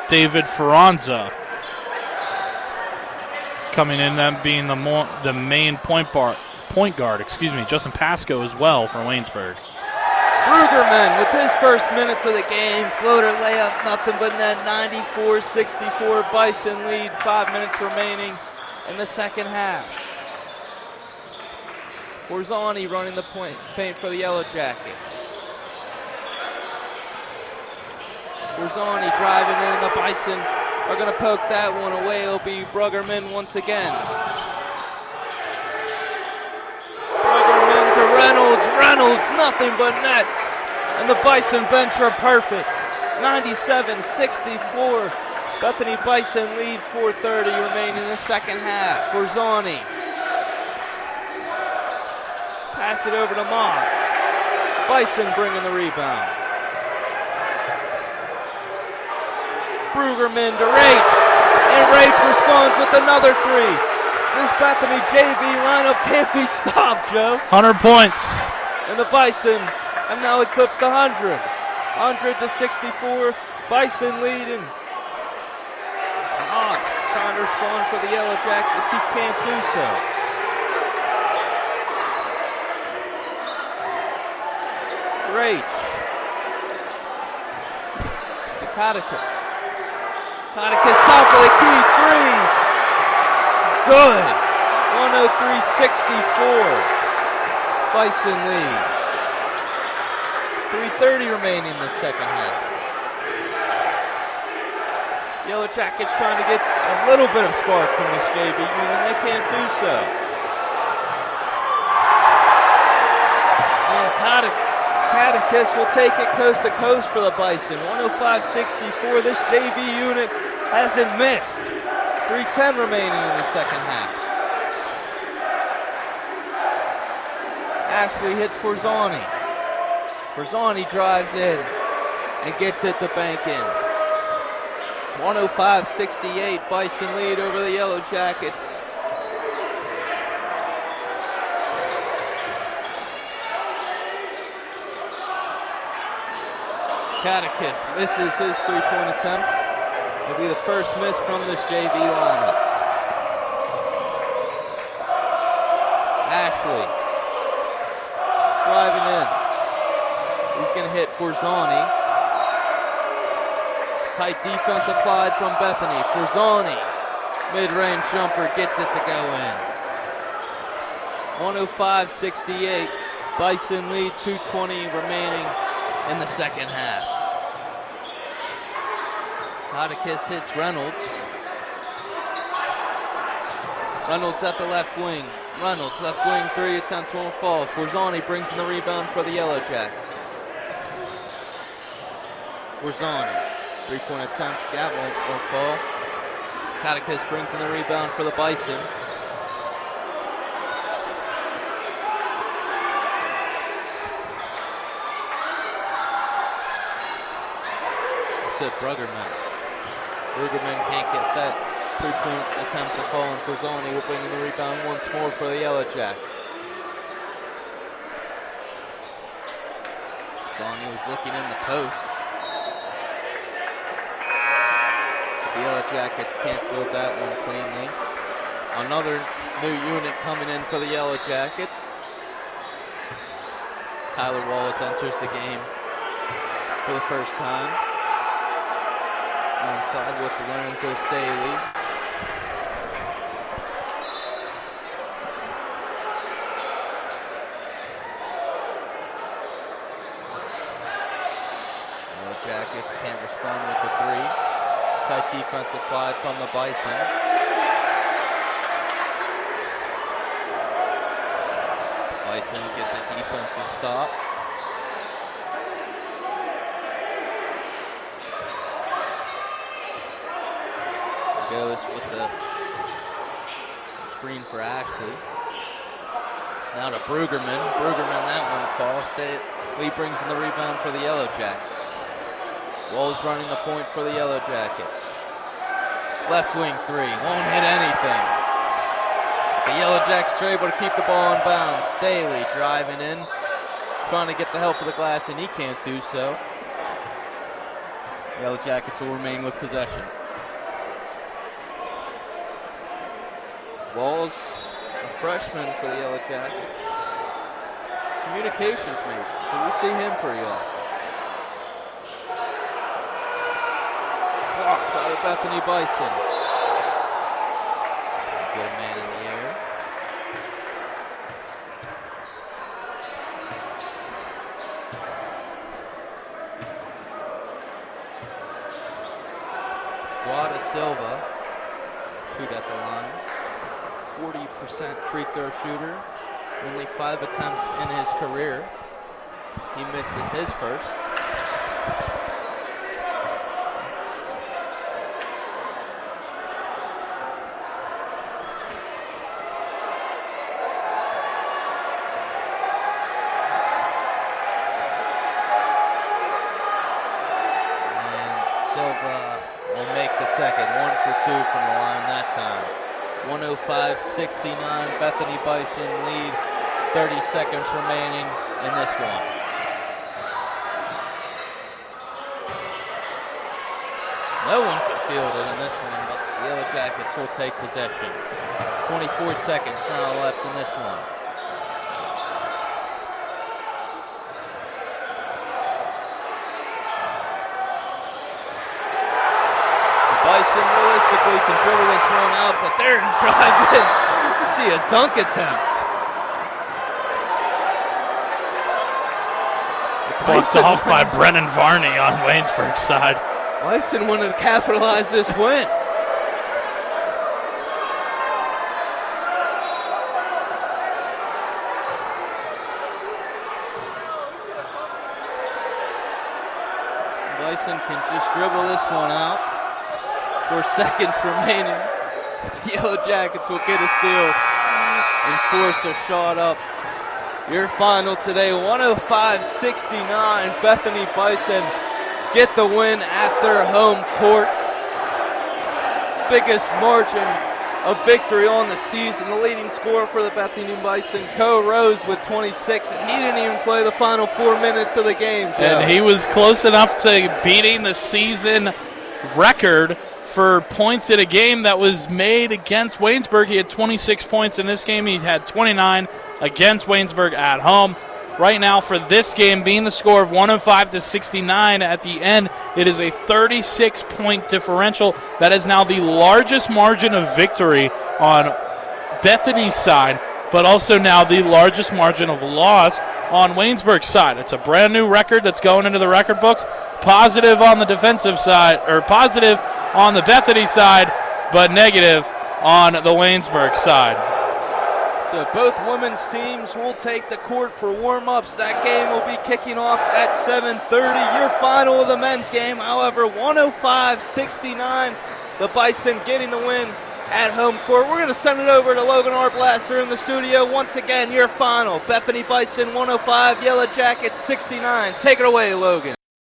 David Ferranza coming in, them being the main point guard. Justin Pasco as well for Waynesburg. Brugerman with his first minutes of the game. Floater layup, nothing but net. 94-64. Bison lead. 5 minutes remaining in the second half. Borzani running the paint for the Yellow Jackets. Borzani driving in. The Bison are going to poke that one away. It'll be Bruggerman once again. Bruggerman to Reynolds. Reynolds, nothing but net. And the Bison bench are perfect. 97-64. Bethany Bison lead, 4:30 remaining in the second half. Borzani. Pass it over to Moss. Bison bringing the rebound. Brugerman to Rates. And Rates responds with another 3. This Bethany JV lineup can't be stopped, Joe. 100 points. And the Bison And now eclipsed 100. 100 to 64. Bison leading. Knox trying to respond for the Yellow Jackets. He can't do so. Rach. Kotakis. Kotakis top of the key. 3. It's good. 103-64. Bison lead. 3:30 remaining in the second half. Yellow Jackets trying to get a little bit of spark from this JV unit. They can't do so. And Kotakis will take it coast to coast for the Bison. 105-64. This JV unit hasn't missed. 3:10 remaining in the second half. Ashley hits Forzani. Forzani drives in and gets it to bank in. 105-68. Bison lead over the Yellow Jackets. Kotakis misses his three-point attempt. It'll be the first miss from this JV lineup. Ashley driving in. He's going to hit Forzani. Tight defense applied from Bethany. Forzani, mid-range jumper, gets it to go in. 105-68. Bison lead, 2:20 remaining in the second half. Kotakis hits Reynolds. Reynolds at the left wing. Reynolds, left wing three, attempt won't fall. Forzani brings in the rebound for the Yellow Jackets. Forzani, three-point attempt, gap won't fall. Kotakis brings in the rebound for the Bison. Said Bruggerman. Bruggerman can't get that three-point attempt to fall, and Forzani will bring in the rebound once more for the Yellow Jackets. Forzani was looking in the post. The Yellow Jackets can't field that one cleanly. Another new unit coming in for the Yellow Jackets. Tyler Wallace enters the game for the first time. Alongside with Lorenzo Staley. Yellow Jackets can't respond with the three. Tight defense applied from the Bison. Bison gets the defensive stop. Goes with the screen for Ashley. Now to Bruggerman. Bruggerman, that won't fall. Lee brings in the rebound for the Yellow Jackets. Walls running the point for the Yellow Jackets. Left wing three, won't hit anything. The Yellow Jackets are able to keep the ball in bounds. Staley driving in, trying to get the help of the glass, and he can't do so. Yellow Jackets will remain with possession. Walls, a freshman for the Yellow Jackets. Communications major, so we see him pretty often. Blocked by the Bethany Bison. Get a man in the air. Guada Silva, shoot at the line. 40% free throw shooter. Only 5 attempts in his career. He misses his first. And Silva will make the second. 1 for 2 from the line that time. 105-69, Bethany Bison lead, 30 seconds remaining in this one. No one could field it in this one, but the Yellow Jackets will take possession. 24 seconds now left in this one. Bison realistically can dribble this one out, but they're driving. You see a dunk attempt. Bumped off by Brennan Varney on Waynesburg's side. Bison wanted to capitalize this win. Bison can just dribble this one out. 4 seconds remaining. The Yellow Jackets will get a steal and force a shot up. Your final today, 105-69. Bethany Bison get the win at their home court. Biggest margin of victory on the season. The leading scorer for the Bethany Bison, Co Rose, with 26, and he didn't even play the final 4 minutes of the game, Joe. And he was close enough to beating the season record for points in a game that was made against Waynesburg. He had 26 points in this game. He had 29 against Waynesburg at home. Right now, for this game, being the score of 105-69 at the end, it is a 36-point differential. That is now the largest margin of victory on Bethany's side, but also now the largest margin of loss on Waynesburg's side. It's a brand new record that's going into the record books. Positive on the defensive side, or positive on the Bethany side, but negative on the Waynesburg side. So both women's teams will take the court for warm-ups. That game will be kicking off at 7:30. Your final of the men's game, however, 105-69. The Bison getting the win at home court. We're going to send it over to Logan Arblaster in the studio. Once again, your final, Bethany Bison 105, Yellow Jackets 69. Take it away, Logan.